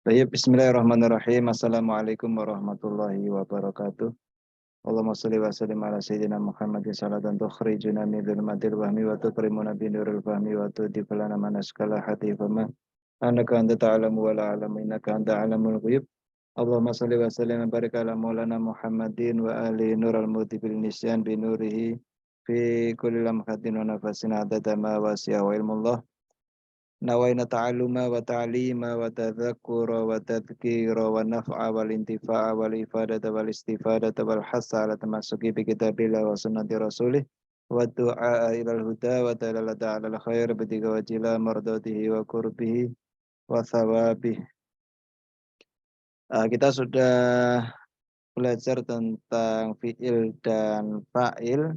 Baik, bismillahirrahmanirrahim. Assalamualaikum warahmatullahi wabarakatuh. Allahumma shalli wa sallim ala sayyidina Muhammadin salatan tukhrijuna min dzulmatil wahmi wa tukrimuna bi nuril fahmi wa tudhibu lana manaskala hati fama annaka anta ta'lamu wa la a'lamu innaka anta alamul ghuyub. Allahumma shalli wa sallim wa barik ala maulana Muhammadin wa ali nural muti bil nisyan bi nurihi fi kulli lamhatin wa nafasin adada ma wasi'a wa ilmullah. Nawaina ta'aluma wa ta'lima wa tadhakkura wa tadhkira wa naf'a wal intifa'a wal ifadata wal istifadata wal hassa ala tamassuki bi kitabillah wa sunnati rasulih wa du'a ilal huda wa dalalata ala al khair bitika wajila mardatihi wa qurbihi wa thawabih. Kita sudah belajar tentang fi'il dan fa'il,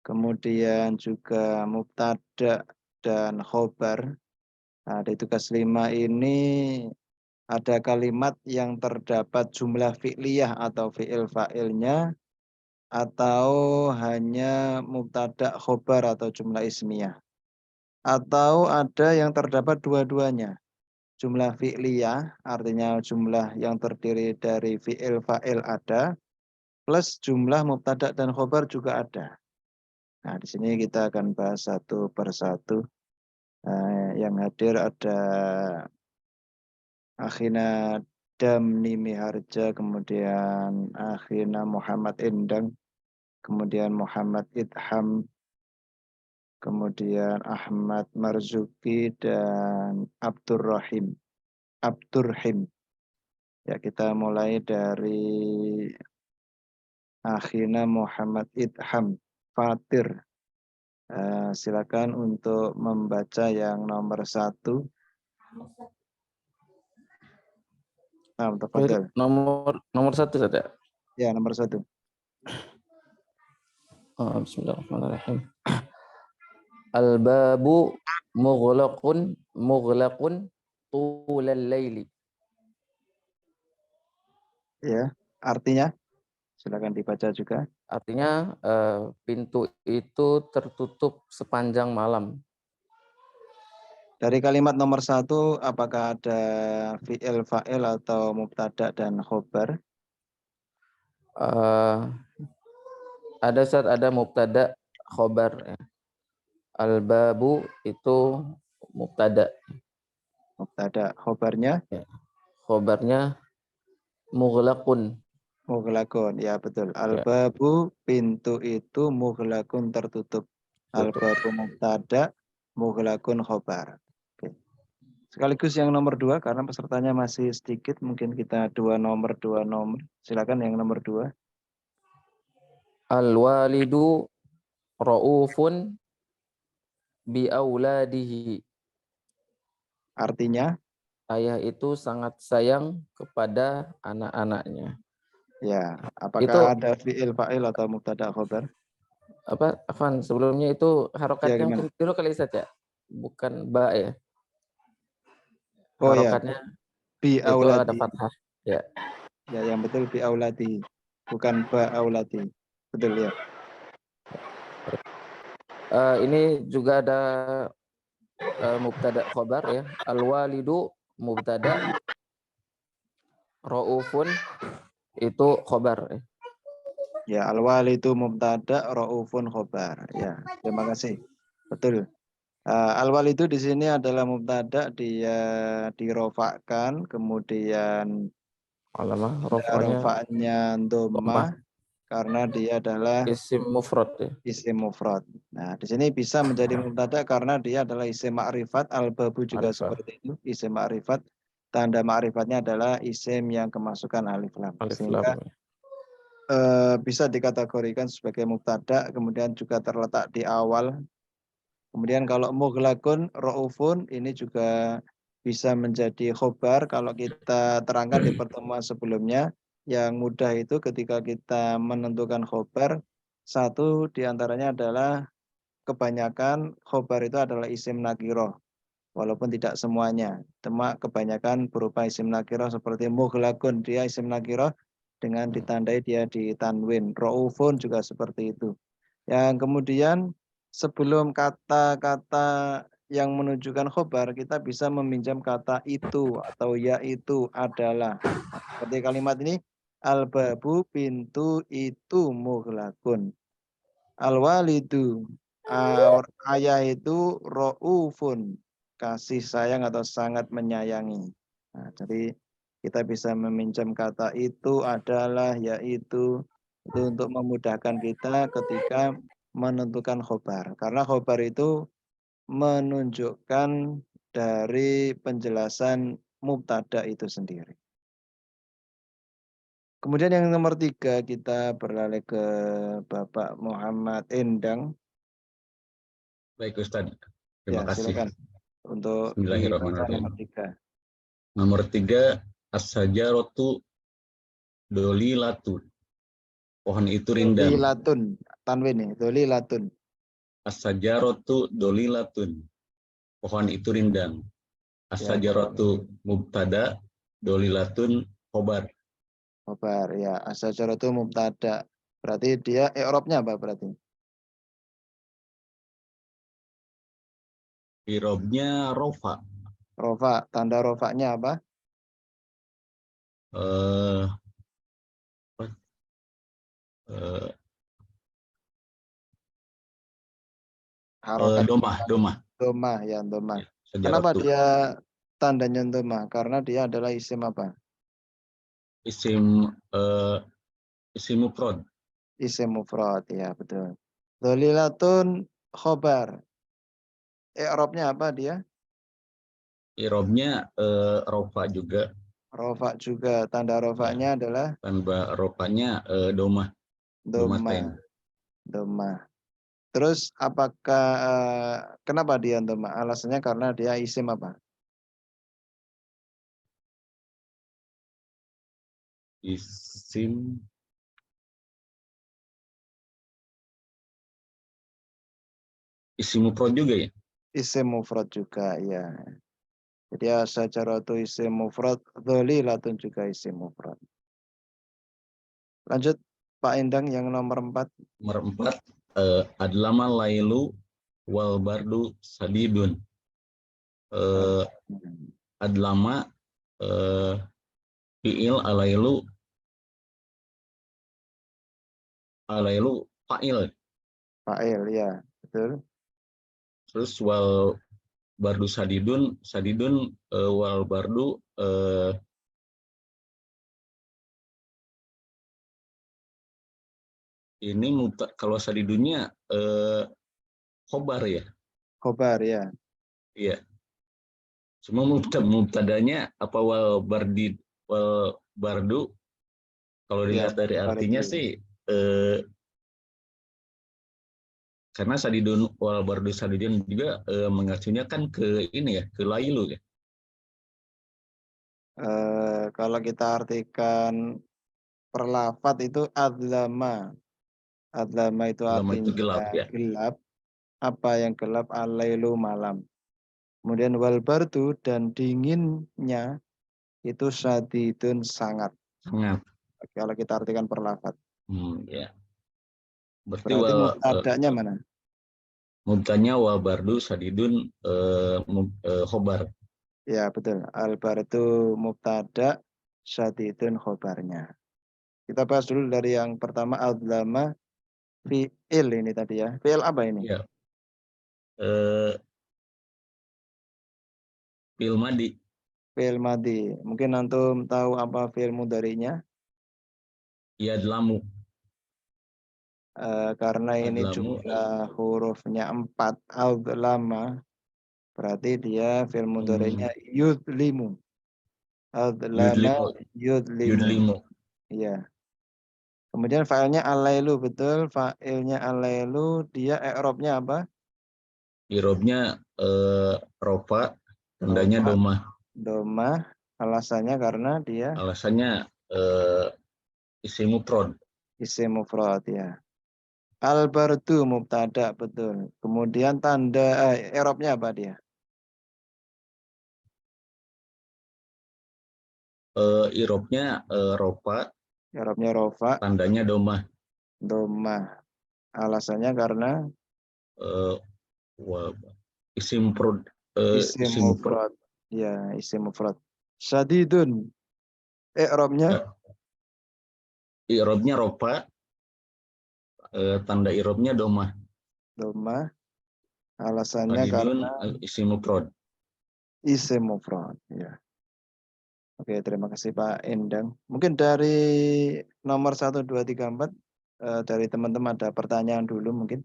kemudian juga mubtada dan khobar. Nah, di tugas 5 ini ada kalimat yang terdapat jumlah fi'liyah atau fi'il fa'ilnya atau hanya mubtada khobar atau jumlah ismiyah. Atau ada yang terdapat dua-duanya. Jumlah fi'liyah artinya jumlah yang terdiri dari fi'il fa'il ada plus jumlah mubtada dan khobar juga ada. Nah, di sini kita akan bahas satu persatu. Yang hadir ada Akhina Damni Miharja, kemudian Akhina Muhammad Endang, kemudian Muhammad Idham, kemudian Ahmad Marzuki dan Abdurrahim. Ya, kita mulai dari Akhina Muhammad Idham, Fatir. Silakan untuk membaca yang nomor 1. Tafadhal. Nomor 1 saja. Ya, nomor 1. Bismillahirrahmanirrahim. Al-babu mughlaqun tulal laili. Ya, artinya silakan dibaca juga. Artinya pintu itu tertutup sepanjang malam. Dari kalimat nomor 1, apakah ada fi'il fa'il atau mubtada dan khobar? Ada mubtada khobar. Ya. Al-babu itu mubtada. Mubtada, khobarnya? Ya. Khobarnya mughlaqun. Mughlaqun, ya betul. Al-babu, pintu itu mughlaqun tertutup. Al-babu mubtada, mughlaqun khobar. Oke. Sekaligus yang nomor 2, karena pesertanya masih sedikit, mungkin kita dua nomor. Silakan yang nomor 2. Al-walidu ra'ufun bi auladihi. Artinya? Ayah itu sangat sayang kepada anak-anaknya. Ya, apakah Itu ada fi'il fa'il atau mubtada khobar? Afan, sebelumnya itu harokatnya Ya, mungkin dulu kali saja. Bukan ba ya. Oh ya, Harokatnya bi itu ada auladi. fathah. Ya. Ya, yang betul bi auladi, bukan ba auladi. Betul ya. Ini juga ada mubtada khobar ya. Al-walidu mubtada, raufun itu khobar ya. Ya, al-walidu mubtada, raufun khobar. Ya, terima kasih. Betul. Al-walidu di sini adalah mubtada, dia dirofakkan, kemudian rofaknya dhamma karena dia adalah isim mufrad ya. Isim mufrad. Nah, di sini bisa menjadi mubtada karena dia adalah isim ma'rifat. Al-babu juga seperti itu, isim ma'rifat. Tanda ma'rifatnya adalah isim yang kemasukan alif lam. Sehingga bisa dikategorikan sebagai mubtada, kemudian juga terletak di awal. Kemudian kalau mughlaqun raufun ini juga bisa menjadi khobar. Kalau kita terangkan di pertemuan sebelumnya, yang mudah itu ketika kita menentukan khobar, satu diantaranya adalah kebanyakan khobar itu adalah isim nakiroh. Walaupun tidak semuanya, cuma kebanyakan berupa isim nakiroh seperti mughlaqun, dia isim nakiroh dengan ditandai dia di tanwin. Raufun juga seperti itu. Yang kemudian sebelum kata-kata yang menunjukkan khobar, kita bisa meminjam kata itu atau yaitu adalah. Nah, seperti kalimat ini, al-babu pintu itu mughlaqun. Al-walidu ayah itu raufun, kasih sayang atau sangat menyayangi. Nah, jadi kita bisa meminjam kata itu adalah yaitu itu untuk memudahkan kita ketika menentukan khobar. Karena khobar itu menunjukkan dari penjelasan mubtada itu sendiri. Kemudian yang nomor 3 kita beralih ke Bapak Muhammad Endang. Baik Ustaz, Ya, terima kasih. silakan untuk dibaca Bismillahirrahmanirrahim. nomor 3. Nomor 3, as-sajaratu dolilatun. Pohon itu rindang. Dolilatun, tanwin nih, dolilatun. As-sajaratu dolilatun. Pohon itu rindang. Ya, As-sajaratu mubtada, dolilatun khobar. khobar ya, as-sajaratu mubtada. Berarti dia i'rabnya apa berarti? Irobnya rofa. Rofa, tanda rofanya apa? Eh, eh, Harokat domah. domah ya, domah. Ya, Kenapa sajaratu. dia tandanya domah? Karena dia adalah isim apa? Isim mufrad. Isim mufrad ya, betul. Dolilatun khobar. I'rabnya apa dia? Irobnya rofa juga. Rofa juga. Tanda Ya, rofanya adalah tanpa rofanya domah. domah. Domatain. Domah. Terus apakah kenapa dia domah? Alasannya karena dia isim apa? Isim mufrad juga ya. Isim mufrad juga ya. Jadi as-sajaratu isim mufrad, dholilatun juga isim mufrad. Lanjut Pak Endang yang nomor 4. Nomor 4, adlama lailu wal bardu sadidun. Adlama fiil alailu fa'il. Fa'il ya, betul. Terus wal bardu sadidun wal bardu ini kalau sadidunnya khobar ya. Khobar ya. Iya. Cuma mubtadanya apa wal bardu kalau Ya, dilihat dari artinya bardu. sih karena sadidun wal bardu sadidun juga mengacunya kan ke ini ya, ke lailu ya. Kalau kita artikan per lafadz itu adlama. Adlama itu Lama itu artinya gelap ya. gelap. Apa yang gelap? Al-lailu malam. Kemudian wal bardu dan dinginnya itu syadidun sangat. Sangat. Kalau kita artikan per lafadz. Ya. Berarti Berarti mubtadanya mana? mubtanya wal bardu sadidun khobar. Ya betul. Al-bardu mubtada, syadidun khobarnya. Kita bahas dulu dari yang pertama adlama fi'il ini tadi ya. Fi'il apa ini? Ya. Fi'il madi. Fi'il madi. Mungkin antum tahu apa fi'il mudhari'nya? Yadlamu. Karena ini Adlamu. jumlah hurufnya 4. Adlama. Berarti dia fi'il mudhari'nya yudlimu. Adlama yudlimu. Iya. Kemudian fa'ilnya alailu, betul. Fa'ilnya alailu, dia i'rabnya apa? Irobnya rofa, tandanya Rofa, domah. domah. Alasannya karena dia Alasannya isim mufrad. isim mufrad ya. Al-bardu mubtada, betul. Kemudian tanda i'rabnya apa dia? Irobnya rofa, I'rabnya rofa, tandanya domah. domah. Alasannya karena Eh, isim mufrad, Isim isim mufrad. mufrad. Ya, isim mufrad. Syadidun. I'rabnya I'rabnya rofa, tanda i'rabnya domah. dhamma. Alasannya Sadidun karena isim mufrad. isim mufrad. Ya. Oke, terima kasih Pak Endang. Mungkin dari nomor 1, 2, 3, 4 dari teman-teman ada pertanyaan dulu mungkin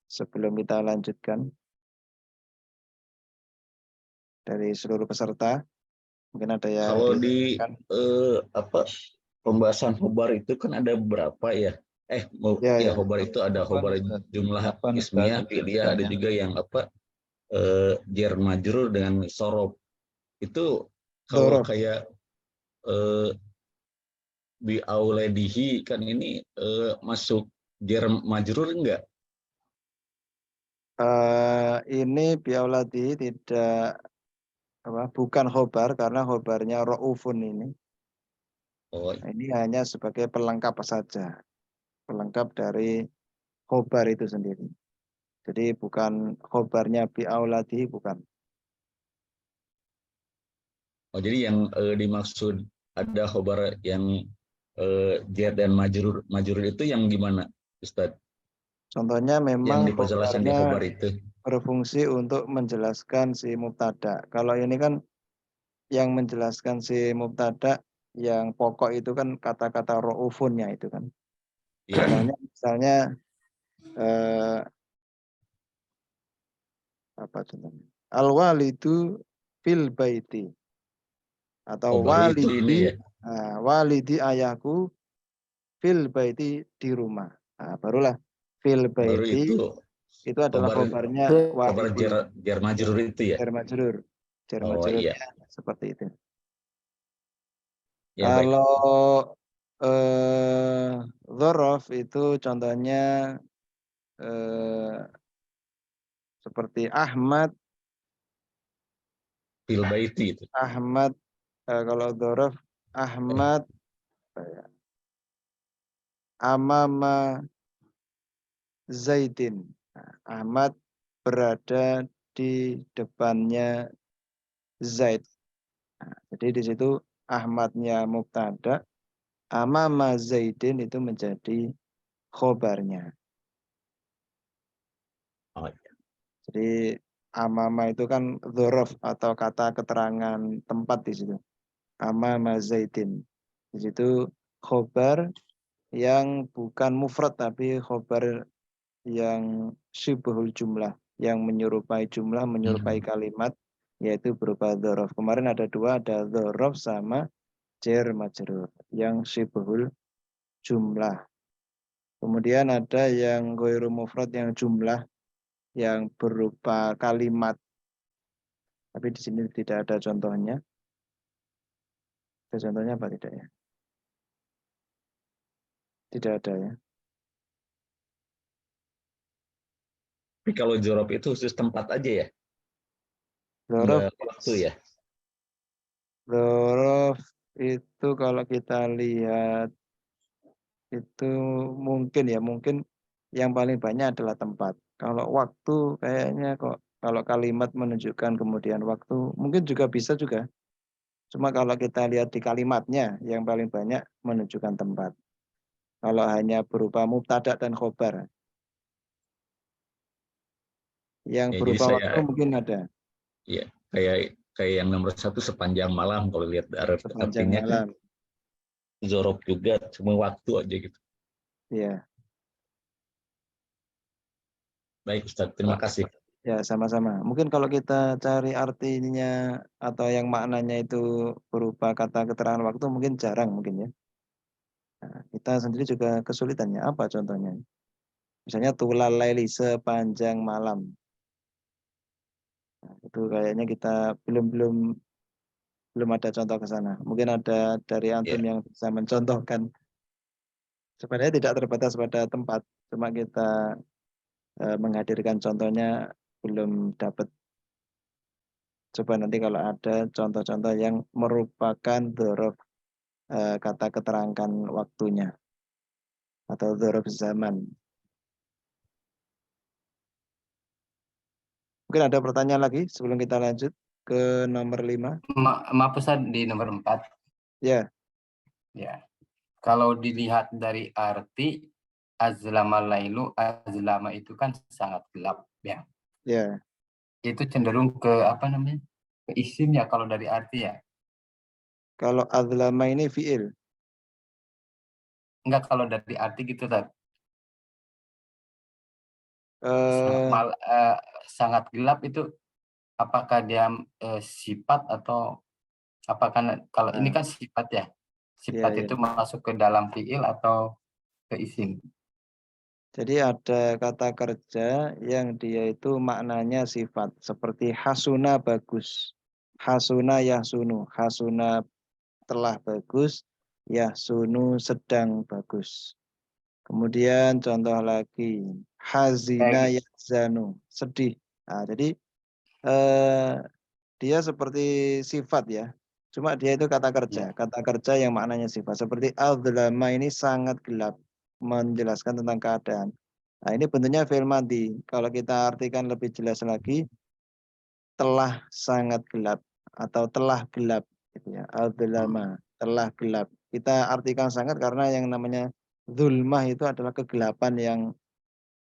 sebelum kita lanjutkan dari seluruh peserta. Mungkin ada yang Kalau di ditanyakan. apa pembahasan khobar itu kan ada berapa ya? Ya, Ya ya. khobar itu ada Afwan, khobar Ustaz. jumlah Afwan, Ustaz. ismiyah, fi'liyah, ada juga yang apa jar majrur dengan sorob. Itu kalau Dorof. kayak eh, bi auladihi kan ini masuk jar majrur enggak? Ini biauladi tidak bukan khobar karena khobarnya raufun ini. Oh, Nah, ini hanya sebagai pelengkap saja, pelengkap dari khobar itu sendiri. Jadi bukan khobarnya biauladi, bukan. jadi yang dimaksud ada khobar yang jar dan majrur itu yang gimana, Ustadz? Contohnya Yang memang diperjelaskan di khobar khobarnya itu. berfungsi untuk menjelaskan si mubtada. Kalau ini kan yang menjelaskan si mubtada yang pokok itu kan kata-kata raufunnya itu kan. Iya. Contohnya misalnya eh, apa contohnya? Al-walidu fil baiti Oh, atau baru itu ini ya. walidi ayahku fil baiti di rumah. Nah, barulah fil Baru itu baiti itu adalah khobar khobarnya khobar walidi. jar Ya, majrur itu ya. jar majrur. Jar Oh iya. majrurnya seperti itu. Ya baik. Kalau dzaraf itu contohnya eh, seperti Ahmad, Fil baiti itu. Ahmad kalau dzaraf Ahmad amama Zaidin. Nah, Ahmad berada di depannya Zaid. Nah, jadi di situ Ahmadnya mubtada, amama Zaidin itu menjadi khobarnya. Oh, iya. Jadi amama itu kan dzaraf atau kata keterangan tempat di situ. Amama Zaidin. Di situ khobar yang bukan mufrad tapi khobar yang syibhul jumlah, yang menyerupai jumlah, menyerupai kalimat, yaitu berupa dzaraf. Kemarin ada dua, ada dzaraf sama jar majrur yang syibhul jumlah. Kemudian ada yang ghairu mufrad yang jumlah yang berupa kalimat. Tapi di sini tidak ada contohnya. Ada contohnya apa tidak ya? Tidak ada ya. Tapi kalau jorob itu khusus tempat aja ya, Dzaraf enggak waktu ya. Dzaraf itu kalau kita lihat itu mungkin ya, mungkin yang paling banyak adalah tempat. Kalau waktu kayaknya kok kalau kalimat menunjukkan kemudian waktu mungkin juga bisa juga. Cuma kalau kita lihat di kalimatnya yang paling banyak menunjukkan tempat. Kalau hanya berupa mubtada dan khobar. Yang Ya jadi berupa saya waktu mungkin ada ya kayak kayak yang nomor 1 sepanjang malam kalau lihat sepanjang artinya kan malam. jorob juga cuma waktu aja gitu. Ya, Baik Ustaz, terima kasih. ya sama-sama. Mungkin kalau kita cari artinya atau yang maknanya itu berupa kata keterangan waktu mungkin jarang mungkin ya. Nah, kita sendiri juga kesulitannya. Apa contohnya? Misalnya tulal laili sepanjang malam. Nah, itu kayaknya kita belum belum belum ada contoh ke sana. Mungkin ada dari antum Ya, yang bisa mencontohkan. Sebenarnya tidak terbatas pada tempat, cuma kita menghadirkan contohnya belum dapat. Coba nanti kalau ada contoh-contoh yang merupakan dzaraf kata keterangkan waktunya atau dzaraf zaman. Mungkin ada pertanyaan lagi sebelum kita lanjut ke nomor 5. Maaf Ustaz, di nomor 4. Ya, Ya. Kalau dilihat dari arti azlama lailu, azlama itu kan sangat gelap ya. ya. Itu cenderung ke apa namanya? Ke isim ya kalau dari arti ya. Kalau azlama ini fiil. Enggak kalau dari arti gitu Ustaz. Eh, Sangat gelap itu apakah dia sifat atau apakah kalau ini Nah. kan sifat ya. Sifat Ya, ya. itu masuk ke dalam fiil atau ke isim. Jadi ada kata kerja yang dia itu maknanya sifat. Seperti hasuna bagus. Hasuna yahsunu. Hasuna telah bagus. Yahsunu sedang bagus. Kemudian contoh lagi. Hazina yahzanu. Sedih. Nah, jadi dia seperti sifat ya. Cuma dia itu kata kerja. Ya. Kata kerja yang maknanya sifat. Seperti al-dhalama ini sangat gelap. Menjelaskan tentang keadaan. Nah, ini bentuknya fi'il madhi. Kalau kita artikan lebih jelas lagi, telah sangat gelap atau telah gelap gitu ya. Al-dhalama, telah gelap. Kita artikan sangat karena yang namanya zulmah itu adalah kegelapan yang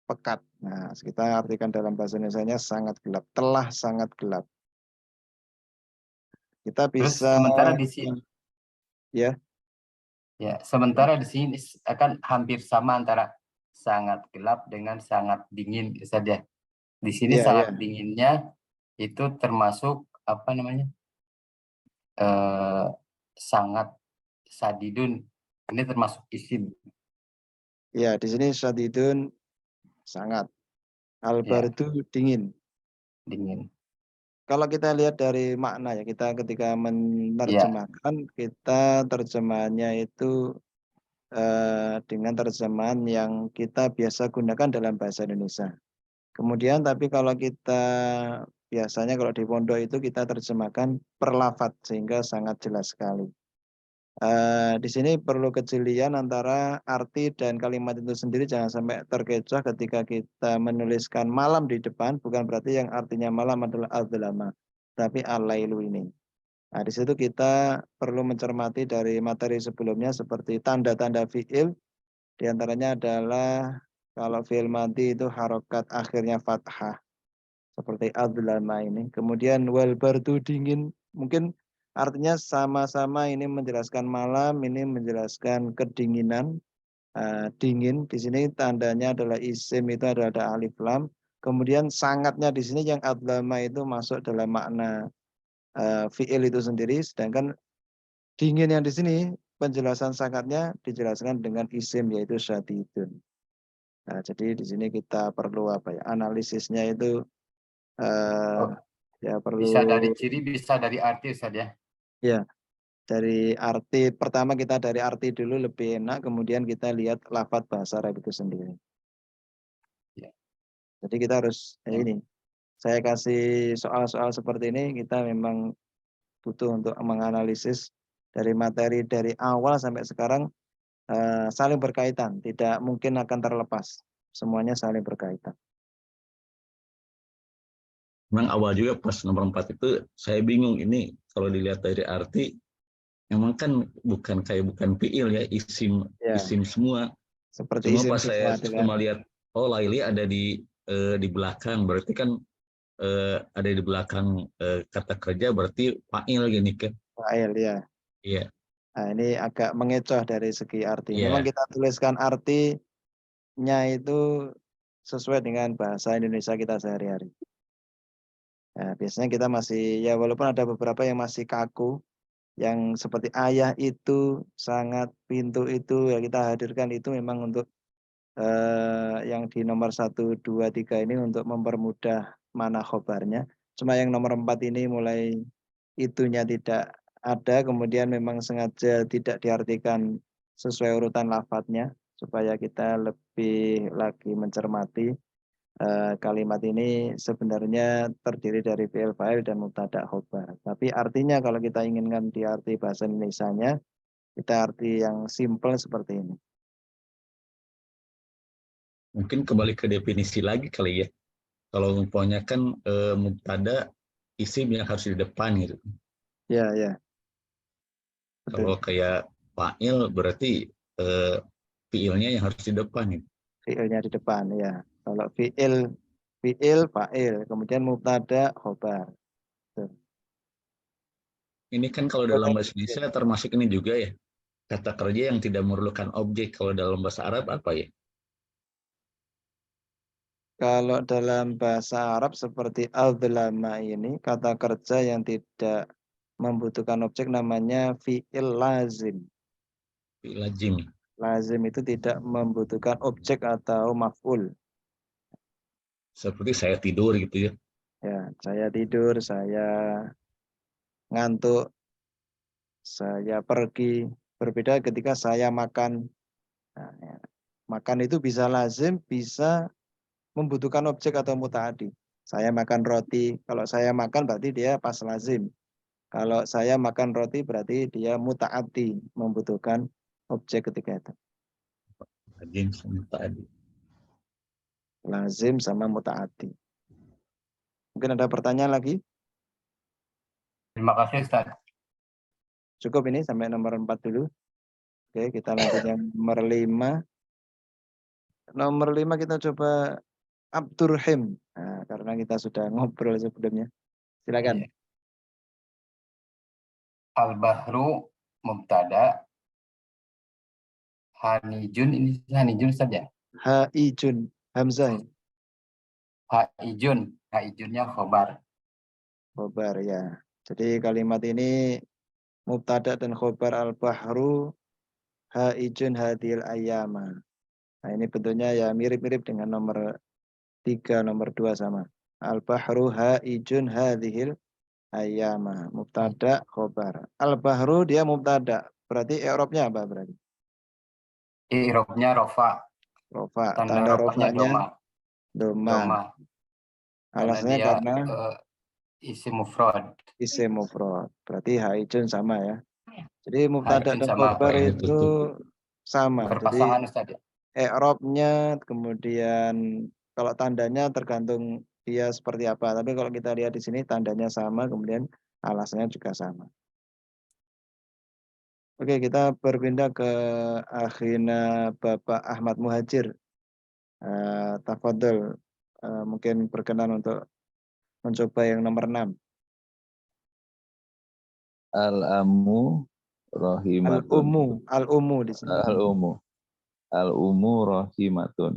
pekat. Nah, kita artikan dalam bahasa Indonesianya sangat gelap, telah sangat gelap. Kita Terus bisa sementara di sini ya. ya, sementara di sini akan hampir sama antara sangat gelap dengan sangat dingin saja. Di sini Iya, sangat iya. dinginnya itu termasuk apa namanya? Sangat sadidun. Ini termasuk isim. Ya, di sini syadidun sangat. Al-bardu dingin. Dingin. Kalau kita lihat dari makna ya, kita ketika menerjemahkan, kita terjemahannya itu dengan terjemahan yang kita biasa gunakan dalam bahasa Indonesia. Kemudian tapi kalau kita biasanya kalau di pondok itu kita terjemahkan per lafadz sehingga sangat jelas sekali. Di sini perlu kejelian antara arti dan kalimat itu sendiri, jangan sampai terkecoh ketika kita menuliskan malam di depan, bukan berarti yang artinya malam adalah al-dhalama, tapi al-lailu ini. Nah, di situ kita perlu mencermati dari materi sebelumnya seperti tanda-tanda fi'il, diantaranya adalah kalau fi'il madhi itu harokat akhirnya fathah, seperti al-dhalama ini. Kemudian wal bardu dingin, mungkin artinya sama-sama ini menjelaskan malam, ini menjelaskan kedinginan, dingin. Di sini tandanya adalah isim itu ada alif lam. Kemudian sangatnya di sini yang adlama itu masuk dalam makna fi'il itu sendiri. Sedangkan dingin yang di sini penjelasan sangatnya dijelaskan dengan isim yaitu syadidun. Nah, jadi di sini kita perlu analisisnya itu ya perlu. Bisa dari ciri, bisa dari arti saja. Ya, dari arti pertama kita dari arti dulu lebih enak, kemudian kita lihat lafadz bahasa Arab itu sendiri. Ya. Jadi kita harus ini. Saya kasih soal-soal seperti ini, kita memang butuh untuk menganalisis dari materi dari awal sampai sekarang saling berkaitan, tidak mungkin akan terlepas. Semuanya saling berkaitan. Memang awal juga pas nomor 4 itu saya bingung ini kalau dilihat dari arti memang kan bukan fiil ya, isim semua. Seperti Cuma isim pas saya semua, cuma lihat laili ada di belakang, berarti kan ada di belakang kata kerja, berarti fa'il gini kan. fa'il ya. Iya. Nah, ini agak mengecoh dari segi arti. Iya. Memang kita tuliskan artinya itu sesuai dengan bahasa Indonesia kita sehari-hari. Nah, biasanya kita masih, ya walaupun ada beberapa yang masih kaku, yang seperti ayah itu, sangat, pintu itu, ya kita hadirkan itu memang untuk yang di nomor 1, 2, 3 ini untuk mempermudah mana khobarnya. Cuma yang nomor 4 ini mulai itunya tidak ada, kemudian memang sengaja tidak diartikan sesuai urutan lafadznya, supaya kita lebih lagi mencermati kalimat ini sebenarnya terdiri dari fi'il fa'il dan mubtada khobar. Tapi artinya kalau kita inginkan di arti bahasa Indonesianya, kita arti yang simple seperti ini. Mungkin kembali ke definisi lagi kali ya. kalau umpamanya kan mubtada isim yang harus di depan gitu. Ya, ya. Betul. Kalau kayak fa'il berarti fiilnya yang harus di depan gitu. Fiilnya di depan ya. Kalau fiil, fa'il, kemudian mubtada, khobar. Betul. Ini kan kalau dalam bahasa Indonesia termasuk ini juga ya. Kata kerja yang tidak memerlukan objek. Kalau dalam bahasa Arab apa ya? Kalau dalam bahasa Arab seperti al-dhalama ini, kata kerja yang tidak membutuhkan objek namanya fi'il lazim. Fi'il lazim. Lazim itu tidak membutuhkan objek atau maf'ul. Seperti saya tidur gitu ya. Ya, saya tidur, saya ngantuk, saya pergi. Berbeda ketika saya makan. Nah, ya. Makan itu bisa lazim, bisa membutuhkan objek atau muta'addi. Saya makan roti, kalau saya makan berarti dia pas lazim. Kalau saya makan roti berarti dia muta'addi, membutuhkan objek ketika itu. Lazim sama tadi. Lazim sama muta'addi. Mungkin ada pertanyaan lagi? Terima kasih Ustaz. Cukup ini sampai nomor 4 dulu. Oke, kita lanjut yang nomor 5. Nomor 5 kita coba Abdurrahim. Nah, karena kita sudah ngobrol sebelumnya. Silakan. Iya. Al-bahru mubtada. Hanijun, ini hanijun saja. Haijun, Hamzah. Haijunnya khobar. Khobar ya. Jadi kalimat ini mubtada dan khobar al-bahru haijun hadil ayyama. Nah, ini bentuknya ya mirip-mirip dengan nomor 3, nomor 2 sama. Al-bahru haijun hadhil ayyama. Mubtada khobar. Al-bahru dia mubtada. Berarti i'rabnya apa berarti? I'rabnya rofa. Rofa. Tanda Tanda rofanya rofanya doma. doma. Alasannya dia karena isim mufrad. isim mufrad. Berarti haijun sama ya. Jadi mubtada Haijun dan sama khobar ya, itu sama. Jadi berpasangan Ustaz. i'rabnya kemudian kalau tandanya tergantung dia seperti apa. Tapi kalau kita lihat di sini tandanya sama, kemudian alasannya juga sama. Oke, kita berpindah ke akhina Bapak Ahmad Muhajir. Tafadhol, mungkin berkenan untuk mencoba yang nomor 6. Al-amu rahimatun. Al-umu di sini. Al-umu rahimatun.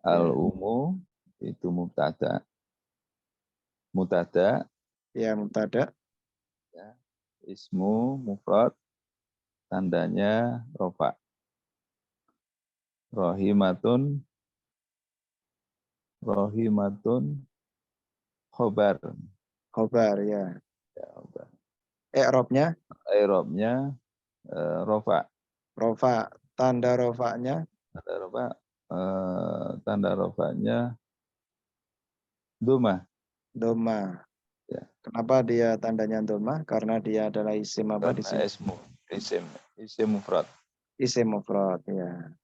Al-umu itu mubtada. Mubtada Ya, mubtada. ya, ismu mufrad tandanya rofa. Rahimatun khobar. Khobar ya. Ya, khobar. I'rabnya I'rabnya rofa. rofa. Tanda rofanya Tanda rofa tanda rofanya doma. doma. Ya. Kenapa dia tandanya doma? Karena dia adalah isim apa di Karena sini? isim mufrad. Isim mufrad ya.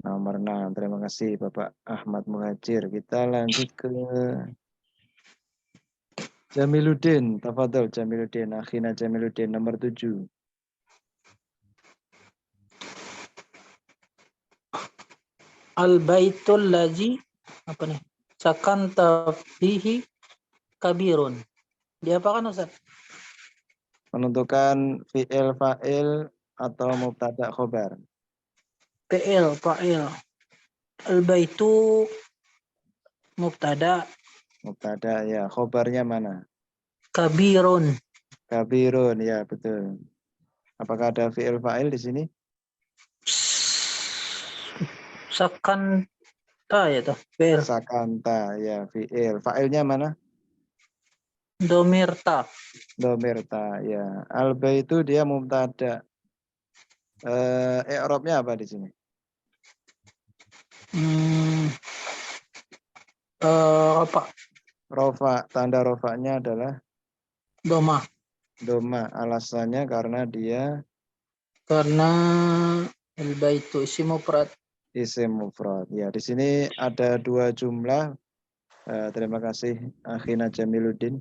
Nomor 6. Terima kasih Bapak Ahmad Muhajir. Kita lanjut ke Jamiluddin. Tafadhol Jamiluddin. Akhina Jamiluddin nomor 7. Al-baitul ladzi apa nih? Sakanta fihi kabirun. Diapakan Ustaz? Menentukan fi'il fa'il atau mubtada khobar. Fa'il. Al-baitu mubtada, Mubtada ya. Khobarnya mana? kabirun. Kabirun ya, betul. Apakah ada fi'il fa'il di sini? Sakanta ya toh. Fi'il. Sakanta ya, fi'il. Fa'ilnya mana? Domirta. Domirta ya. Alba itu dia mubtada. I'rabnya apa di sini? Apa? Rofa. Tanda rofanya adalah Doma. doma. Alasannya karena dia Karena al-baitu isim mufrad. Isim mufrad. Ya, di sini ada 2 jumlah. Terima kasih Akhina Jamiluddin.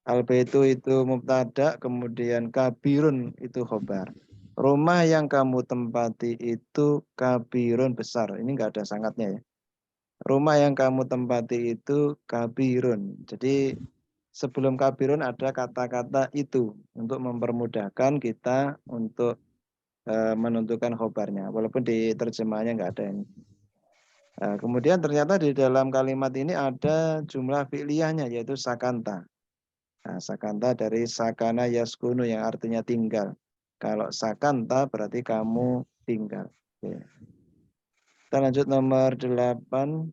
Al-baitu itu mubtada, kemudian kabirun itu khobar. Rumah yang kamu tempati itu kabirun besar. Ini enggak ada sangatnya ya. Rumah yang kamu tempati itu kabirun. Jadi sebelum kabirun ada kata-kata itu untuk mempermudahkan kita untuk menentukan khobarnya. Walaupun di terjemahannya enggak ada ini. Kemudian ternyata di dalam kalimat ini ada jumlah fi'liyahnya yaitu sakanta. Nah, sakanta dari sakana yaskunu yang artinya tinggal. Kalau sakanta berarti kamu tinggal. Oke. Kita lanjut nomor 8.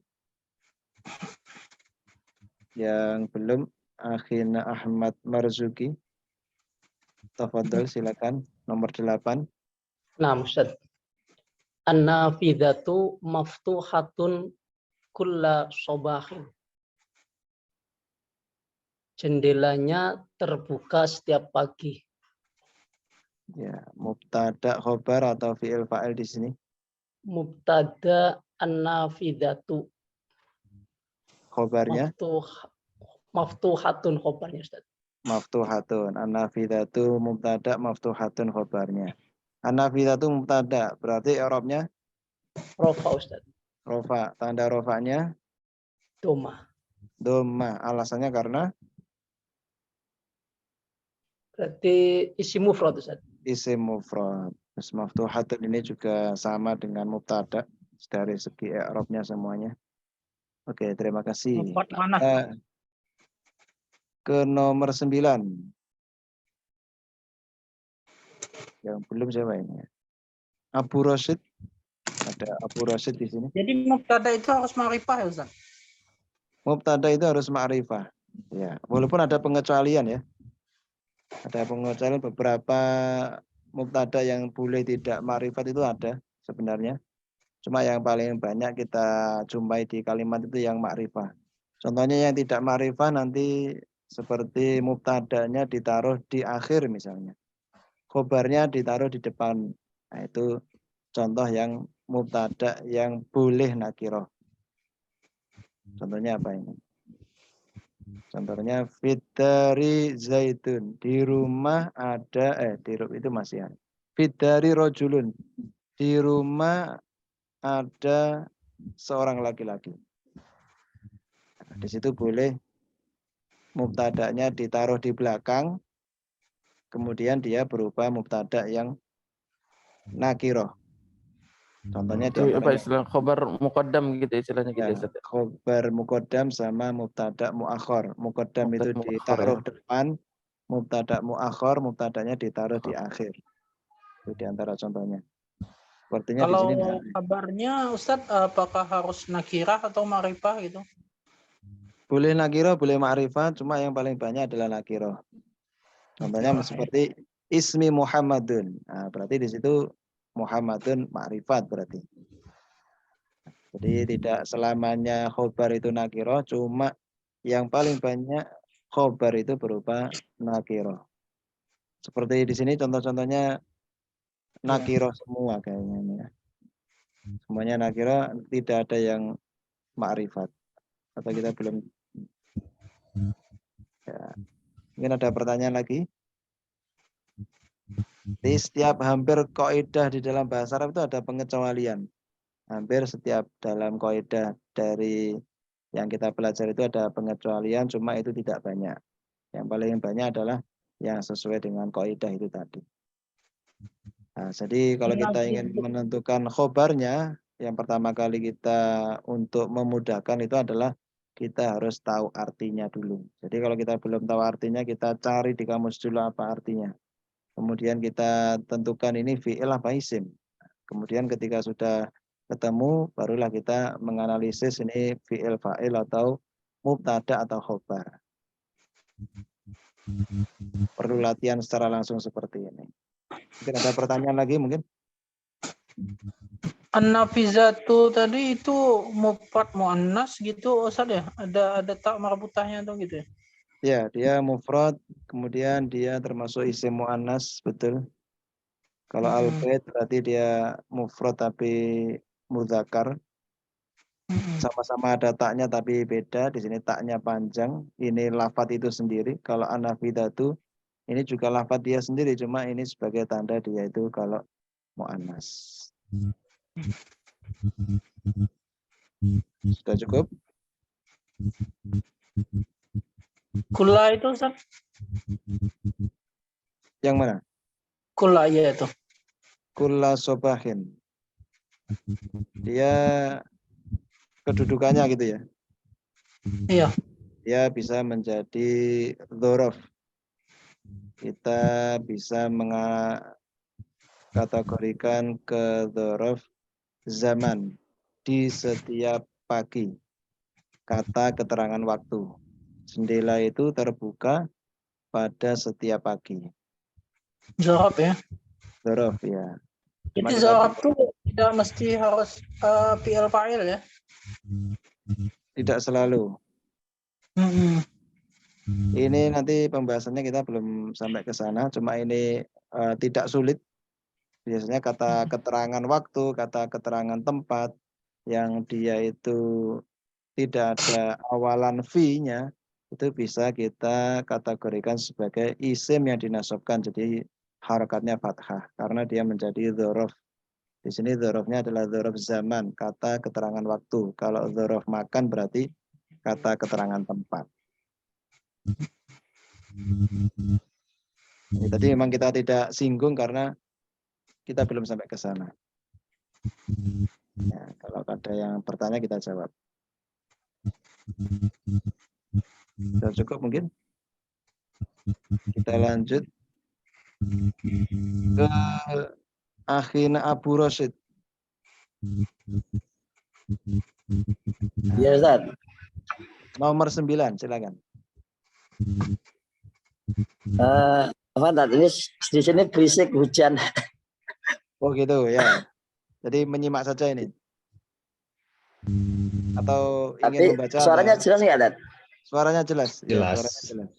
Yang belum, Akhina Ahmad Marzuki. Tafadhol silakan nomor 8. Nah, Ustaz. An-nafidatu maftuhatun kulla sobahin. Jendelanya terbuka setiap pagi. Ya, mubtada khobar atau fi'il fa'il di sini? Mubtada an-nafidatu. Khobarnya Maftuhatun khobarnya, Ustaz. maftuhatun. An-nafidatu mubtada, maftuhatun khobarnya. An-nafidatu mubtada, berarti i'rabnya Rofa, Ustaz. rofa. Tanda rofanya Doma. dhamma. Alasannya karena Berarti isi mufrad, Ustaz. isim mufrad. Terus maftuhatun ini juga sama dengan mubtada dari segi i'rabnya semuanya. Oke, terima kasih. Mufrad mana? Ke nomor 9. Yang belum siapa ini? Abu Rasyid. Ada Abu Rasyid di sini. Jadi mubtada itu harus ma'rifah, ya, Ustaz? Mubtada itu harus ma'rifah. Ya, walaupun ada pengecualian ya. Ada pengecualian beberapa mubtada yang boleh tidak ma'rifat itu ada sebenarnya. Cuma yang paling banyak kita jumpai di kalimat itu yang ma'rifah. Contohnya yang tidak ma'rifah nanti seperti mubtadanya ditaruh di akhir misalnya. Khobarnya ditaruh di depan. Nah, itu contoh yang mubtada yang boleh nakiroh. Contohnya apa ini? Contohnya fitari zaitun. Di rumah ada itu masih ada. Fitari rojulun. Di rumah ada seorang laki-laki. Nah, di situ boleh mubtadanya ditaruh di belakang. Kemudian dia berubah mubtada yang nakiroh. Contohnya Itu apa diantaranya istilah khobar muqaddam gitu istilahnya gitu ya, ya, Ustaz. khobar muqaddam sama mubtada muakhor. Muqaddam itu Muqaddam muakhar, ditaruh ya. depan, mubtada muakhor, mubtadanya ditaruh di akhir. Itu diantara contohnya. Sepertinya di Kalau sini enggak. kabarnya, Ustadz, apakah harus nakirah atau ma'rifah gitu? Boleh nakiro, boleh ma'rifah, cuma yang paling banyak adalah nakiro. Contohnya seperti ismi Muhammadun. Nah, berarti di situ Muhammadun ma'rifat berarti. Jadi tidak selamanya khobar itu nakiro, cuma yang paling banyak khobar itu berupa nakiro. Seperti di sini contoh-contohnya nakiro semua kayaknya. Semuanya nakiro, tidak ada yang ma'rifat. Atau kita belum. Ya. Mungkin ada pertanyaan lagi? Di setiap hampir kaidah di dalam bahasa Arab itu ada pengecualian. Hampir setiap dalam kaidah dari yang kita pelajari itu ada pengecualian, cuma itu tidak banyak. Yang paling banyak adalah yang sesuai dengan kaidah itu tadi. Nah, jadi kalau kita ingin menentukan khobarnya, yang pertama kali kita untuk memudahkan itu adalah kita harus tahu artinya dulu. Jadi kalau kita belum tahu artinya, kita cari di kamus dulu apa artinya. Kemudian kita tentukan ini fi'il apa isim. Kemudian ketika sudah ketemu, barulah kita menganalisis ini fi'il fa'il atau mubtada atau khobar. Perlu latihan secara langsung seperti ini. Mungkin ada pertanyaan lagi mungkin? An-nafizatu tadi itu mufrad muannas gitu, Ustaz ya? Ada tak marbutahnya atau gitu ya? Ya, dia mufrad, kemudian dia termasuk isim muannas, betul. Kalau al-bait berarti dia mufrad tapi mudzakkar. Sama-sama ada taknya tapi beda. Di sini taknya panjang. Ini lafadz itu sendiri. Kalau an-nafidatu ini juga lafadz dia sendiri. Cuma ini sebagai tanda dia itu kalau mu'annas. Sudah cukup? Kula itu Ustaz. Yang mana? Kula ya itu. Kulla sobahin. Dia kedudukannya gitu ya. Iya. Dia bisa menjadi dzaraf. Kita bisa mengkategorikan ke dzaraf zaman di setiap pagi. Kata keterangan waktu. Jendela itu terbuka pada setiap pagi. Dzaraf ya. Dzaraf ya. Jadi dzaraf itu tidak mesti harus fi'il fa'il ya. Tidak selalu. Ini nanti pembahasannya kita belum sampai ke sana. Cuma ini tidak sulit. Biasanya kata keterangan waktu, kata keterangan tempat yang dia itu tidak ada awalan fi-nya, itu bisa kita kategorikan sebagai isim yang dinasabkan. Jadi harakatnya fathah karena dia menjadi dzaraf. Di sini dzarafnya adalah dzaraf zaman, kata keterangan waktu. Kalau dzaraf makan berarti kata keterangan tempat. Ini tadi memang kita tidak singgung karena kita belum sampai ke sana. Ya, kalau ada yang bertanya kita jawab. Sudah cukup mungkin? Kita lanjut ke akhina Abu Rasyid. Ya Ustaz. Nomor 9, silakan. Apa Ustaz? Ini di sini berisik hujan. Oh gitu ya. Jadi menyimak saja ini. Atau ingin Tapi membaca? suaranya atau... jelas nggak Ustaz? Suaranya jelas. Jelas. Ya, suaranya jelas.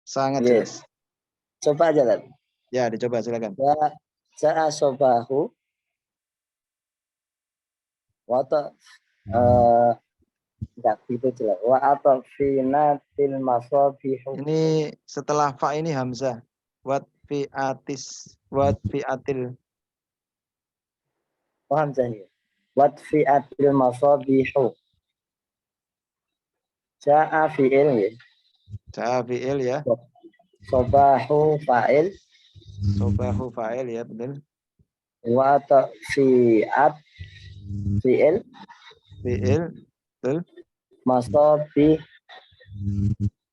Sangat Yes. jelas. Coba aja Ustaz. Ya, dicoba silakan. Ya, ja'a sobahu wata enggak gitu jelas. Wa atafina til masabihu. Ini setelah fa ini hamzah. Wat fi'atil. Paham saya. Wat fi'atil masabihu. Ja'a fi'il ya. Ja'a fi'il ya. Sobahu fa'il. Sobahu fa'il ya, betul. Wa fi'at fi'il. Fi'il, betul. Masabih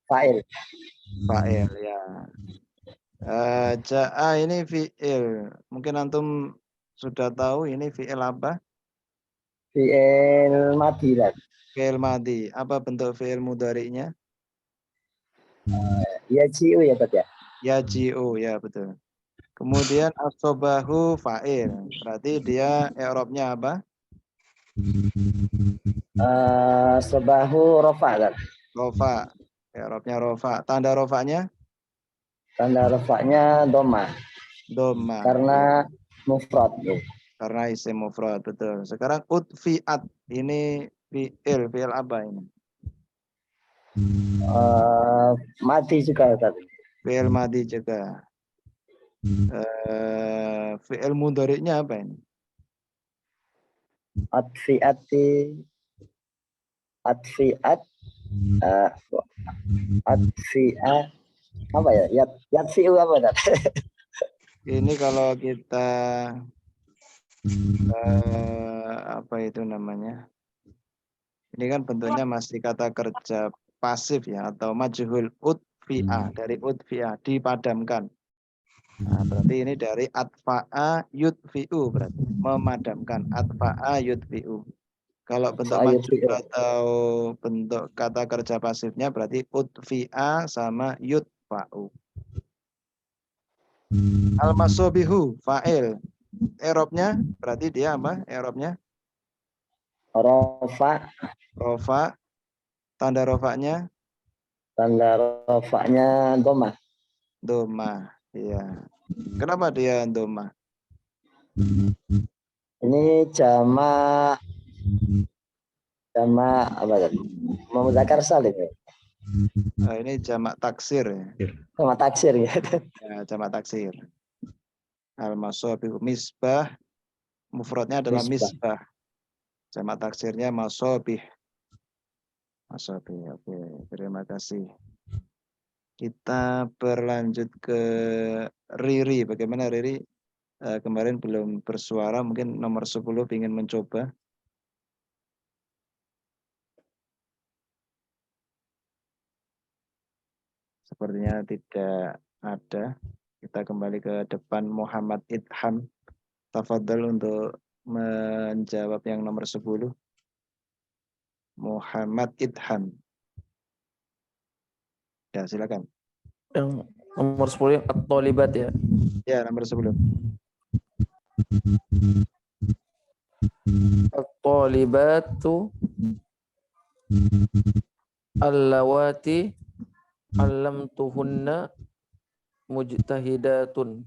fa'il. Fa'il ya. Ja'a ini fi'il. Mungkin antum sudah tahu ini fi'il apa? Fi'il madi lah. Fi'il madi. Apa bentuk fi'il mudhari'nya? Yaji'u ya Ustaz ya. Yaji'u ya, betul. Kemudian as-sobahu fa'il. Berarti dia i'rabnya apa? Sobahu rofa kan. Rofa. I'rabnya rofa. Tanda rofanya? Tanda rofanya doma. Doma. Karena mufrad. Karena isim mufrad, betul. Sekarang utfi'at. Ini fi'il apa ini? Mati juga Ustaz. Fi'il madi juga. Fi'il mudhari'nya apa ini? Atfi'at apa ya? Yatfi'u apa Ustaz? Ini kalau kita apa itu namanya? Ini kan bentuknya masih kata kerja pasif ya, atau majhul utfi'a, dari utfi'a dipadamkan. Nah, berarti ini dari atfa'a yudfi'u, berarti memadamkan. Atfa'a yudfi'u. Kalau bentuk majhul atau bentuk kata kerja pasifnya berarti utfi'a sama yudfa'u. Al-masobihu fa'il. I'rabnya berarti dia apa? I'rabnya Rofa. rofa. Tanda rofanya? Tanda rofanya doma. Doma. Iya. Kenapa dia doma? Ini jamak Sama apa tadi? Mudzakkar salim ya. Ini jamak taksir ya. Sama taksir ya. Ya, jamak taksir. Al-masobih misbah, mufradnya adalah misbah. Jamak taksirnya masobih. Masobih. Oke, terima kasih. Kita berlanjut ke Riri. Bagaimana Riri? Kemarin belum bersuara, mungkin nomor 10 ingin mencoba. Sepertinya tidak ada. Kita kembali ke depan Muhammad Idham. Tafadhol untuk menjawab yang nomor 10. Muhammad Idham. Ya, silakan. Yang nomor 10 yang at-thalibat ya. Ya, nomor 10. At-talibatu allawati allamtuhunna mujtahidatun.